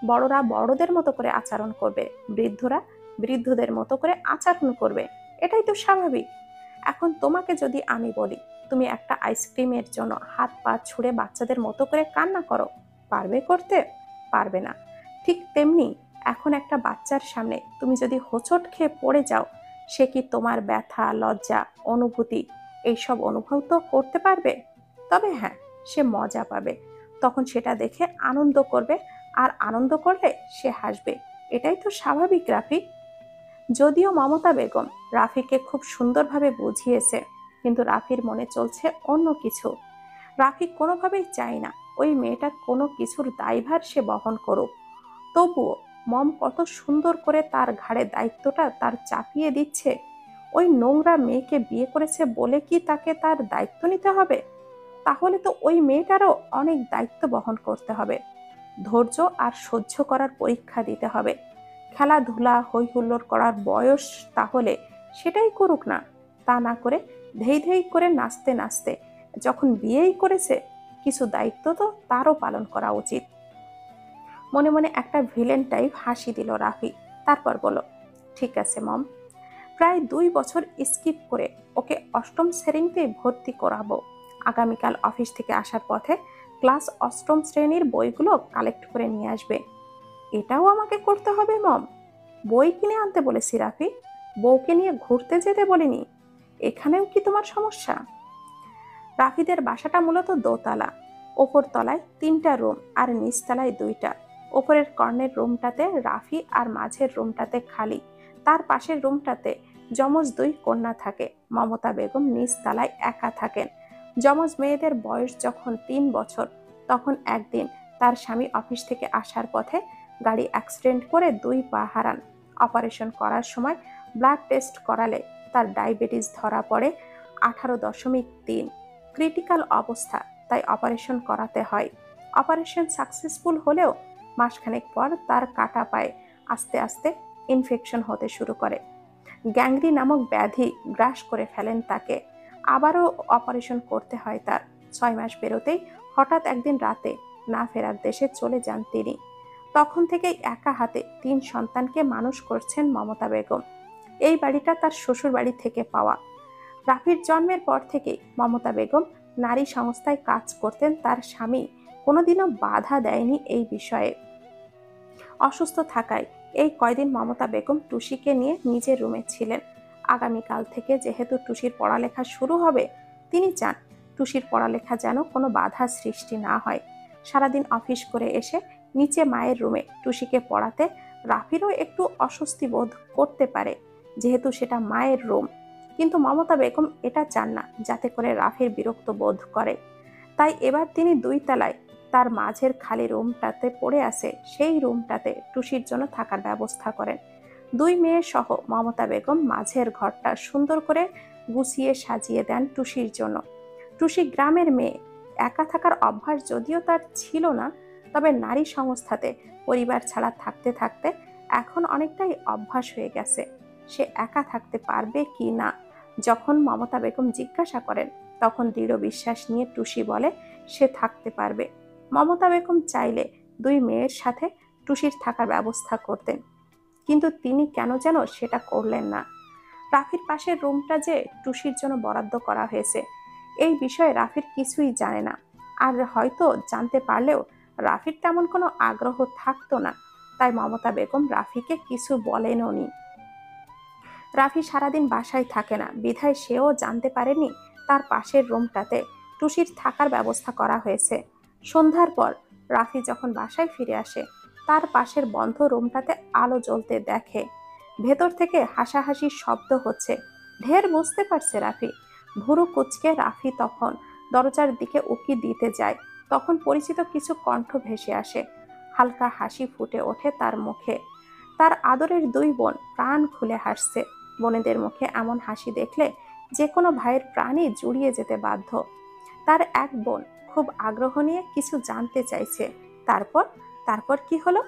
বড়রা বড়দের মতো করে আচরণ করবে, বৃদ্ধরা বৃদ্ধদের মতো করে আচরণ করবে, এটাই তো স্বাভাবিক। এখন তোমাকে যদি আমি বলি তুমি একটা আইসক্রিমের জন্য হাত পা ছুঁড়ে বাচ্চাদের মতো করে কান্না করো, পারবে করতে? পারবে না। ঠিক তেমনি এখন একটা বাচ্চার সামনে তুমি যদি হোঁচট খেয়ে পড়ে যাও, সে কি তোমার ব্যথা, লজ্জা, অনুভূতি এইসব অনুভব তো করতে পারবে? তবে হ্যাঁ, সে মজা পাবে, তখন সেটা দেখে আনন্দ করবে, আর আনন্দ করলে সে হাসবে। এটাই তো স্বাভাবিক রাফি। যদিও মমতা বেগম রাফিকে খুব সুন্দরভাবে বুঝিয়েছে, কিন্তু রাফির মনে চলছে অন্য কিছু। রাফি কোনোভাবেই চায় না ওই মেয়েটার কোনো কিছুর দায়ভার সে বহন করুক। তবুও মম কত সুন্দর করে তার ঘাড়ে দায়িত্বটা তার চাপিয়ে দিচ্ছে। ওই নোংরা মেয়েকে বিয়ে করেছে বলে কি তাকে তার দায়িত্ব নিতে হবে? তাহলে তো ওই মেয়েটারও অনেক দায়িত্ব বহন করতে হবে, ধৈর্য আর সহ্য করার পরীক্ষা দিতে হবে। খেলাধুলা হই হুল্লোড় করার বয়স তাহলে সেটাই করুক না, তা না করে ধেই ধেই করে নাচতে নাচতে যখন বিয়েই করেছে, কিছু দায়িত্ব তো তারও পালন করা উচিত। মনে মনে একটা ভিলেন টাইপ হাসি দিল রাফি। তারপর বলো, ঠিক আছে মম, প্রায় 2 বছর স্কিপ করে ওকে অষ্টম শ্রেণীতে ভর্তি করাবো। আগামীকাল অফিস থেকে আসার পথে ক্লাস অষ্টম শ্রেণীর বইগুলো কালেক্ট করে নিয়ে আসবে। এটাও আমাকে করতে হবে মম? বই কিনে আনতে বলেছি রাফি, বউকে নিয়ে ঘুরতে যেতে বলিনি। এখানেও কি তোমার সমস্যা? রাফিদের বাসাটা মূলত দোতলা, ওপর তলায় 3টা রুম আর নিচতলায় 2টা। ওপরের কর্নের রুমটাতে রাফি আর মাঝের রুমটাতে খালি, তার পাশের রুমটাতে যমজ 2 কন্যা থাকে। মমতা বেগম নিচতলায় একা থাকেন। যমজ মেয়েদের বয়স যখন 3 বছর, তখন একদিন তার স্বামী অফিস থেকে আসার পথে গাড়ি অ্যাক্সিডেন্ট করে 2 পা হারান। অপারেশন করার সময় ব্লাড টেস্ট করালে তার ডায়াবেটিস ধরা পড়ে 18.3, ক্রিটিক্যাল অবস্থা, তাই অপারেশন করাতে হয়। অপারেশন সাকসেসফুল হলেও মাসখানেক পর তার কাটা পায়ে আস্তে আস্তে ইনফেকশন হতে শুরু করে। গ্যাংগ্রি নামক ব্যাধি গ্রাস করে ফেলেন তাকে। আবারও অপারেশন করতে হয় তার। 6 মাস পেরোতেই হঠাৎ একদিন রাতে না ফেরার দেশে চলে যান তিনি। তখন থেকেই একা হাতে 3 সন্তানকে মানুষ করছেন মমতা বেগম। এই বাড়িটা তার শ্বশুর বাড়ি থেকে পাওয়া। রাফির জন্মের পর থেকেই মমতা বেগম নারী সংস্থায় কাজ করতেন। তার স্বামী কোনোদিনও বাধা দেয়নি এই বিষয়ে। অসুস্থ থাকায় এই কয়দিন মমতা বেগম টুসিকে নিয়ে নিজের রুমে ছিলেন। আগামীকাল থেকে যেহেতু টুসির পড়ালেখা শুরু হবে, তিনি চান টুসির পড়ালেখা যেন কোনো বাধা সৃষ্টি না হয়। সারাদিন অফিস করে এসে নিচে মায়ের রুমে টুসিকে পড়াতে রাফিরও একটু অস্বস্তি বোধ করতে পারে, যেহেতু সেটা মায়ের রুম। কিন্তু মমতা বেগম এটা চান না যাতে করে রাফির বিরক্ত বোধ করে। তাই এবার তিনি 2 তলায় তার মাঝের খালি রুমটাতে পড়ে আছে সেই রুমটাতে টুসির জন্য থাকার ব্যবস্থা করেন। 2 মেয়ে সহ মমতা বেগম মাঝের ঘরটা সুন্দর করে গুছিয়ে সাজিয়ে দেন টুসির জন্য। টুসি গ্রামের মেয়ে, একা থাকার অভ্যাস যদিও তার ছিল না, তবে নারী সংস্থাতে পরিবার ছাড়া থাকতে থাকতে এখন অনেকটাই অভ্যাস হয়ে গেছে। সে একা থাকতে পারবে কি না যখন মমতা বেগম জিজ্ঞাসা করেন, তখন দৃঢ় বিশ্বাস নিয়ে টুসি বলে সে থাকতে পারবে। মমতা বেগম চাইলে 2 মেয়ের সাথে টুসির থাকার ব্যবস্থা করতেন, কিন্তু তিনি কেন যেন সেটা করলেন না। রাফির পাশের রুমটা যে টুসির জন্য বরাদ্দ করা হয়েছে এই বিষয়ে রাফির কিছুই জানে না। আর হয়তো জানতে পারলেও রাফির তেমন কোনো আগ্রহ থাকতো না, তাই মমতা বেগম রাফিকে কিছু বলেনও নি। রাফি সারাদিন বাসায় থাকে না, বিধায় সেও জানতে পারেনি তার পাশের রুমটাতে টুসির থাকার ব্যবস্থা করা হয়েছে। সন্ধ্যার পর রাফি যখন বাসায় ফিরে আসে, তার পাশের বন্ধ রুমটাতে আলো জ্বলতে দেখে। ভেতর থেকে হাসাহাসির শব্দ হচ্ছে। ঢের বুঝতে পারছে রাফি। ভুরু কুচকে রাফি তখন দরজার দিকে উকি দিতে যায়, তখন পরিচিত কিছু কণ্ঠ ভেসে আসে। হালকা হাসি ফুটে ওঠে তার মুখে। তার আদরের 2 বোন প্রাণ খুলে হাসছে। বোনেদের মুখে এমন হাসি দেখলে যে কোনো ভাইয়ের প্রাণই জুড়িয়ে যেতে বাধ্য। তার এক বোন খুব আগ্রহ নিয়ে কিছু জানতে চাইছে। তারপর তারপর কি হলো?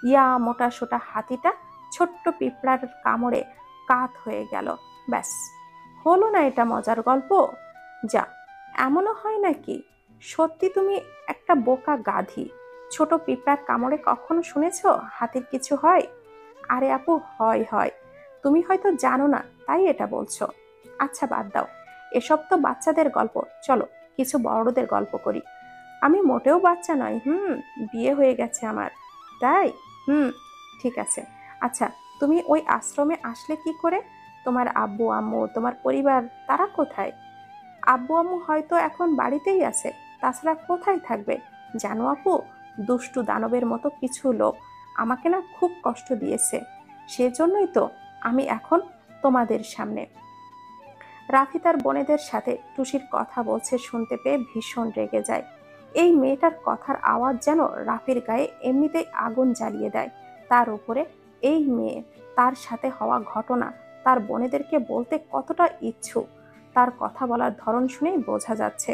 ইয়া মোটা সোটা হাতিটা ছোট্ট পিঁপড়ার কামড়ে কাত হয়ে গেল। ব্যাস, হলো না এটা মজার গল্প? যা, এমনও হয় নাকি? সত্যি তুমি একটা বোকা গাধি। ছোট পিঁপড়ার কামড়ে কখনো শুনেছো হাতির কিছু হয়? আরে আপু, হয় হয়, তুমি হয়তো জানো না তাই এটা বলছো। আচ্ছা বাদ দাও, এসব তো বাচ্চাদের গল্প। চলো কিছু বড়দের গল্প করি। আমি মোটেও বাচ্চা নই, বিয়ে হয়ে গেছে আমার। তাই? হুম, ঠিক আছে। আচ্ছা, তুমি ওই আশ্রমে আসলে কি করে? তোমার আব্বু আম্মু, তোমার পরিবার, তারা কোথায়? আব্বু আম্মু হয়তো এখন বাড়িতেই আছে, তাছাড়া কোথায় থাকবে? জানো আপু, দুষ্টু দানবের মতো কিছু লোক আমাকে না খুব কষ্ট দিয়েছে। সেজন্যই তো আমি এখন তোমাদের সামনে। রাফি তার বোনেদের সাথে টুসির কথা বলছে শুনতে পেয়ে ভীষণ রেগে যায়। এই মেয়েটার কথার আওয়াজ যেন রাফির গায়ে এমনিতেই আগুন জ্বালিয়ে দেয়। তার উপরে এই মেয়ে, তার সাথে হওয়া ঘটনা তার বোনেদেরকে বলতে কতটা ইচ্ছুক তার কথা বলার ধরন শুনেই বোঝা যাচ্ছে।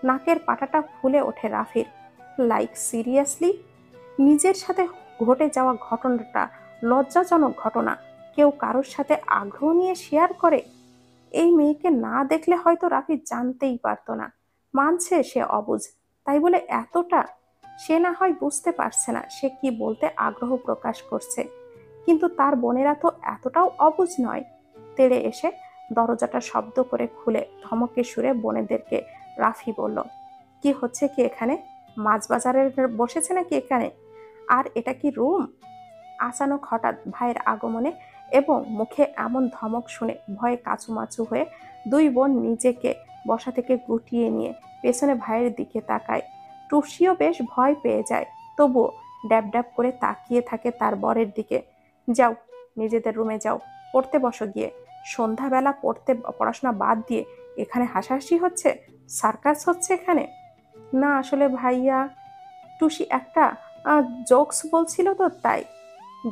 নাকের পাটাটা ফুলে ওঠে রাফির। Like seriously? নিজের সাথে ঘটে যাওয়া ঘটনাটা লজ্জাজনক ঘটনা কেউ কারোর সাথে আগ্রহ নিয়ে শেয়ার করে? এই মেয়েকে না দেখলে হয়তো রাফি জানতেই পারতো না। মানছে সে অবুঝ, তাই বলে এতটা? সে না হয় বুঝতে পারছে না সে কি বলতে আগ্রহ প্রকাশ করছে, কিন্তু তার বোনেরা তো এতটাও অবুঝ নয়। তেড়ে এসে দরজাটা শব্দ করে খুলে ধমকে সুরে বোনেদেরকে রাফি বলল, কি হচ্ছে কি এখানে? মাছ বাজারের বসেছে নাকি এখানে? আর এটা কি রুম? আচানক হঠাৎ ভাইয়ের আগমনে এবং মুখে এমন ধমক শুনে ভয়ে কাচুমাচু হয়ে 2 বোন নিজেকে বসা থেকে গুটিয়ে নিয়ে পেছনে ভাইয়ের দিকে তাকায়। টুসিও বেশ ভয় পেয়ে যায়, তবুও ড্যাব ড্যাব করে তাকিয়ে থাকে তার বরের দিকে। যাও, নিজেদের রুমে যাও, পড়তে বসো গিয়ে। সন্ধ্যাবেলা পড়াশোনা বাদ দিয়ে এখানে হাসাহাসি হচ্ছে, সার্কাস হচ্ছে এখানে। না আসলে ভাইয়া, টুসি একটা জোকস বলছিল তো তাই।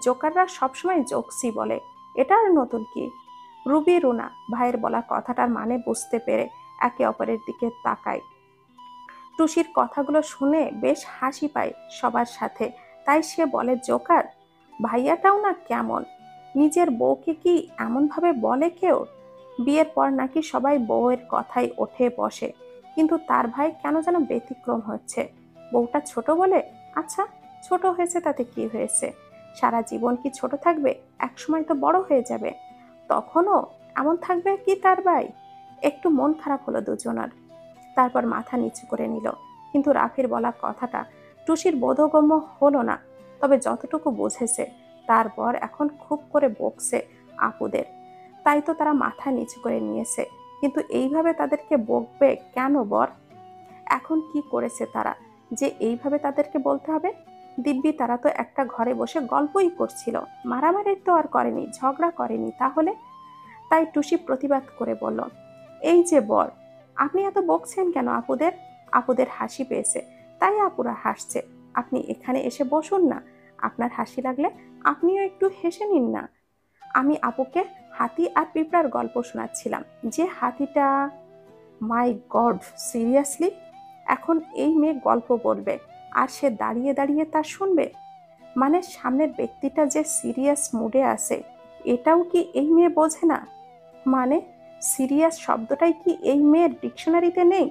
জোকাররা সবসময় জোকসই বলে, এটা আর নতুন কি? রুবি রুনা ভাইয়ের বলা কথাটার মানে বুঝতে পেরে একে অপরের দিকে তাকায়। টুসির কথাগুলো শুনে বেশ হাসি পায় সবার সাথে, তাই সে বলে, জোকার? ভাইয়াটাও না কেমন, নিজের বউকে কি এমন ভাবে বলে কেউ? বিয়ের পর নাকি সবাই বউয়ের কথাই ওঠে বসে, কিন্তু তার ভাই কেন যেন ব্যতিক্রম হচ্ছে। বউটা ছোট বলে? আচ্ছা, ছোট হয়েছে তাতে কি হয়েছে? সারা জীবন কি ছোট থাকবে? একসময় তো বড় হয়ে যাবে, তখনও এমন থাকবে কি তার ভাই? একটু মন খারাপ হলো দুজনার, তারপর মাথা নিচু করে নিল। কিন্তু রাফির বলা কথাটা টুসির বোধগম্য হলো না। তবে যতটুকু বুঝেছে তার বর এখন খুব করে বকছে আপুদের, তাই তো তারা মাথা নিচু করে নিয়েছে। কিন্তু এইভাবে তাদেরকে বকবে কেন বর? এখন কি করেছে তারা যে এইভাবে তাদেরকে বলতে হবে? দিব্যি তারা তো একটা ঘরে বসে গল্পই করছিল, মারামারির তো আর করেনি, ঝগড়া করেনি তাহলে। তাই টুসি প্রতিবাদ করে বলল, এই যে বর, আপনি এত বকছেন কেন আপুদের? আপুদের হাসি পেয়েছে তাই আপুরা হাসছে, আপনি এখানে এসে বসুন না, আপনার হাসি লাগলে আপনিও একটু হেসে নিন না। আমি আপুকে হাতি আর পিঁপড়ার গল্প শোনাচ্ছিলাম, যে হাতিটা, মাই গড, সিরিয়াসলি? এখন এই মেয়ে গল্প বলবে আর সে দাঁড়িয়ে দাঁড়িয়ে তা শুনবে? মানে সামনের ব্যক্তিটা যে সিরিয়াস মুডে আছে এটাও কি এই মেয়ে বোঝে না? মানে সিরিয়াস শব্দটাই কি এই মেয়ের ডিকশনারিতে নেই?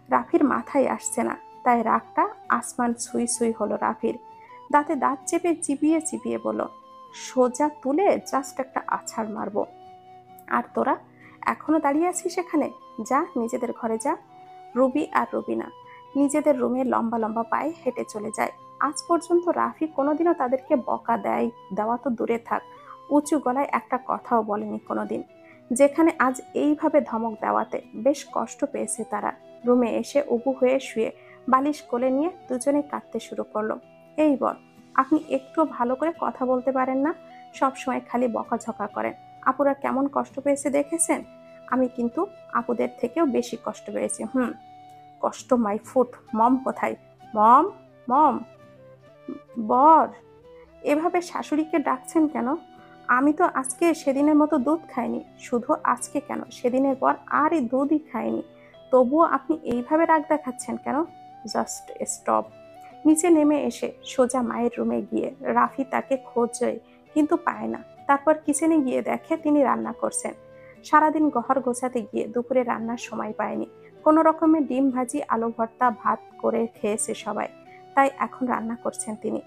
রাফির মাথায় আসছে না, তাই রাগটা আসমান ছুঁই ছুঁই হলো রাফির। দাঁতে দাঁত চেপে চিবিয়ে চিবিয়ে বলল, সোজা তুলে জাস্ট একটা আছাড় মারবো। আর তোরা এখনো দাঁড়িয়ে আছিস সেখানে? যা নিজেদের ঘরে যা। রুবি আর রুবিনা নিজেদের রুমে লম্বা লম্বা পায়ে হেঁটে চলে যায়। আজ পর্যন্ত রাফি কোনোদিনও তাদেরকে বকা দেওয়া তো দূরে থাক, উঁচু গলায় একটা কথাও বলেনি কোনোদিন, যেখানে আজ এইভাবে ধমক দেওয়াতে বেশ কষ্ট পেয়েছে তারা। রুমে এসে উবু হয়ে শুয়ে বালিশ কোলে নিয়ে দুজনেই কাঁদতে শুরু করলো। এই বল, আপনি একটু ভালো করে কথা বলতে পারেন না? সবসময় খালি বকাঝকা করেন। আপুরা কেমন কষ্ট পেয়েছে দেখেছেন? আমি কিন্তু আপুদের থেকেও বেশি কষ্ট পেয়েছি। কষ্ট মাই ফুট। মম কোথায়? মম, মম। বর, এভাবে শাশুড়িকে ডাকছেন কেন? আমি তো আজকে সেদিনের মতো দুধ খাইনি। শুধু আজকে কেন, সেদিনের পর আর এই দুধই খাইনি, তবুও আপনি এইভাবে রাগ দেখাচ্ছেন কেন? Just stop. নিচে নেমে এসে সোজা মায়ের রুমে গিয়ে রাফি তাকে খোঁজে কিন্তু পায় না। তারপর কিচেনে গিয়ে দেখে তিনি রান্না করছেন। সারাদিন ঘর গোছাতে গিয়ে দুপুরে রান্নার সময় পায়নি। কোনো রকমে ডিম ভাজি, আলু ভর্তা, ভাত করে খেয়েছে সবাই, তাই এখন রান্না করছেন তিনি।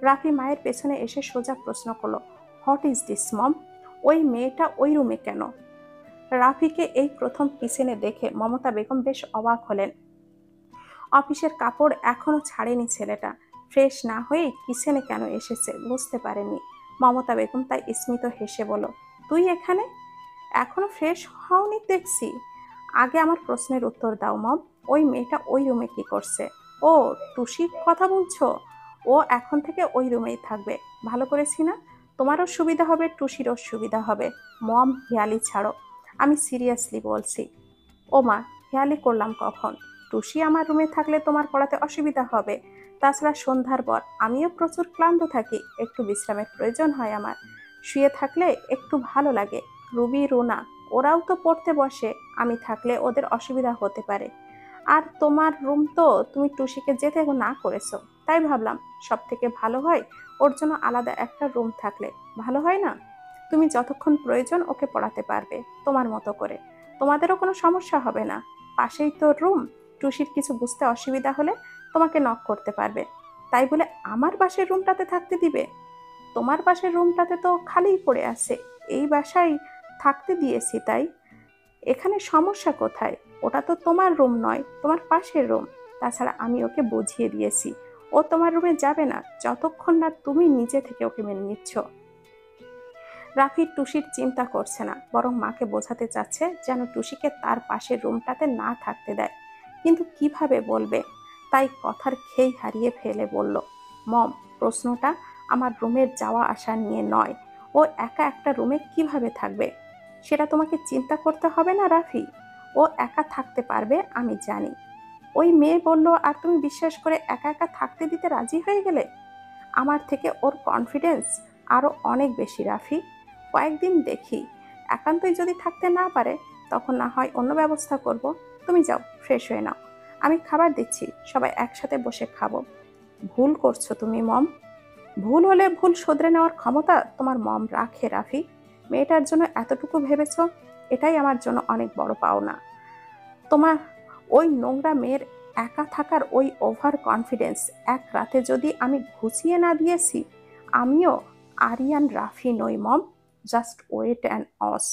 রাফি মায়ের পেছনে এসে সোজা প্রশ্ন করলো, হোয়াট ইজ দিস মম? ওই মেয়েটা ওই রুমে কেন? রাফিকে এই প্রথম কিচেনে দেখে মমতা বেগম বেশ অবাক হলেন। অফিসের কাপড় এখনো ছাড়েনি ছেলেটা, ফ্রেশ না হয়েই কিচেনে কেন এসেছে বুঝতে পারেনি মমতা বেগম, তাই স্মিত হেসে বলল, তুই এখানে? এখনো ফ্রেশ হওনি দেখছি। আগে আমার প্রশ্নের উত্তর দাও মম, ওই মেয়েটা ওই রুমে কি করছে? ও, টুসির কথা বলছো? ও এখন থেকে ওই রুমেই থাকবে। ভালো করেছি না? তোমারও সুবিধা হবে, টুসিরও সুবিধা হবে। মম, হেয়ালি ছাড়ো, আমি সিরিয়াসলি বলছি। ও মা, হেয়ালি করলাম কখন? টুসি আমার রুমে থাকলে তোমার পড়াতে অসুবিধা হবে। তাছাড়া সন্ধ্যার পর আমিও প্রচুর ক্লান্ত থাকি, একটু বিশ্রামের প্রয়োজন হয় আমার। শুয়ে থাকলে একটু ভালো লাগে। রুবি, রুনা ওরাও তো পড়তে বসে, আমি থাকলে ওদের অসুবিধা হতে পারে। আর তোমার রুম তো তুমি টুসিকে যেতে না করেছো, তাই ভাবলাম সব থেকে ভালো হয় ওর জন্য আলাদা একটা রুম থাকলে। ভালো হয় না? তুমি যতক্ষণ প্রয়োজন ওকে পড়াতে পারবে তোমার মতো করে, তোমাদেরও কোনো সমস্যা হবে না। পাশেই তো রুম, টুসির কিছু বুঝতে অসুবিধা হলে তোমাকে নক করতে পারবে। তাই বলে আমার পাশের রুমটাতে থাকতে দিবে? তোমার পাশের রুমটাতে তো খালিই পড়ে আছে, এই বাসায় থাকতে দিয়েছি, তাই এখানে সমস্যা কোথায়? ওটা তো তোমার রুম নয়, তোমার পাশের রুম। তাছাড়া আমি ওকে বুঝিয়ে দিয়েছি ও তোমার রুমে যাবে না যতক্ষণ না তুমি নিজে থেকে ওকে মেনে নিচ্ছ। রাফি টুসির চিন্তা করছে না, বরং মাকে বোঝাতে চাচ্ছে যেন টুসিকে তার পাশের রুমটাতে না থাকতে দেয়। কিন্তু কিভাবে বলবে, তাই কথার খেই হারিয়ে ফেলে বলল, মম, প্রশ্নটা আমার রুমের যাওয়া আসা নিয়ে নয়। ও একা একটা রুমে কিভাবে থাকবে সেটা তোমাকে চিন্তা করতে হবে না রাফি। ও একা থাকতে পারবে আমি জানি। ওই মেয়ে বলল আর তুমি বিশ্বাস করে একা একা থাকতে দিতে রাজি হয়ে গেলে? আমার থেকে ওর কনফিডেন্স আরো অনেক বেশি রাফি। কয়েকদিন দেখি, একান্তই যদি থাকতে না পারে তখন না হয় অন্য ব্যবস্থা করব। তুমি যাও, ফ্রেশ হয়ে নাও, আমি খাবার দিচ্ছি, সবাই একসাথে বসে খাবো। ভুল করছো তুমি মম। ভুল হলে ভুল শুধরে নেওয়ার ক্ষমতা তোমার মম রাখে রাফি। মেয়েটার জন্য এতটুকু ভেবেছো, এটাই আমার জন্য অনেক বড় পাওনা। তোমার ওই নোংরা মেয়ের একা থাকার ওই ওভার কনফিডেন্স এক রাতে যদি আমি ঘুচিয়ে না দিয়েছি, আমিও আরিয়ান রাফি নই মম। জাস্ট ওয়েট অ্যান্ড অস।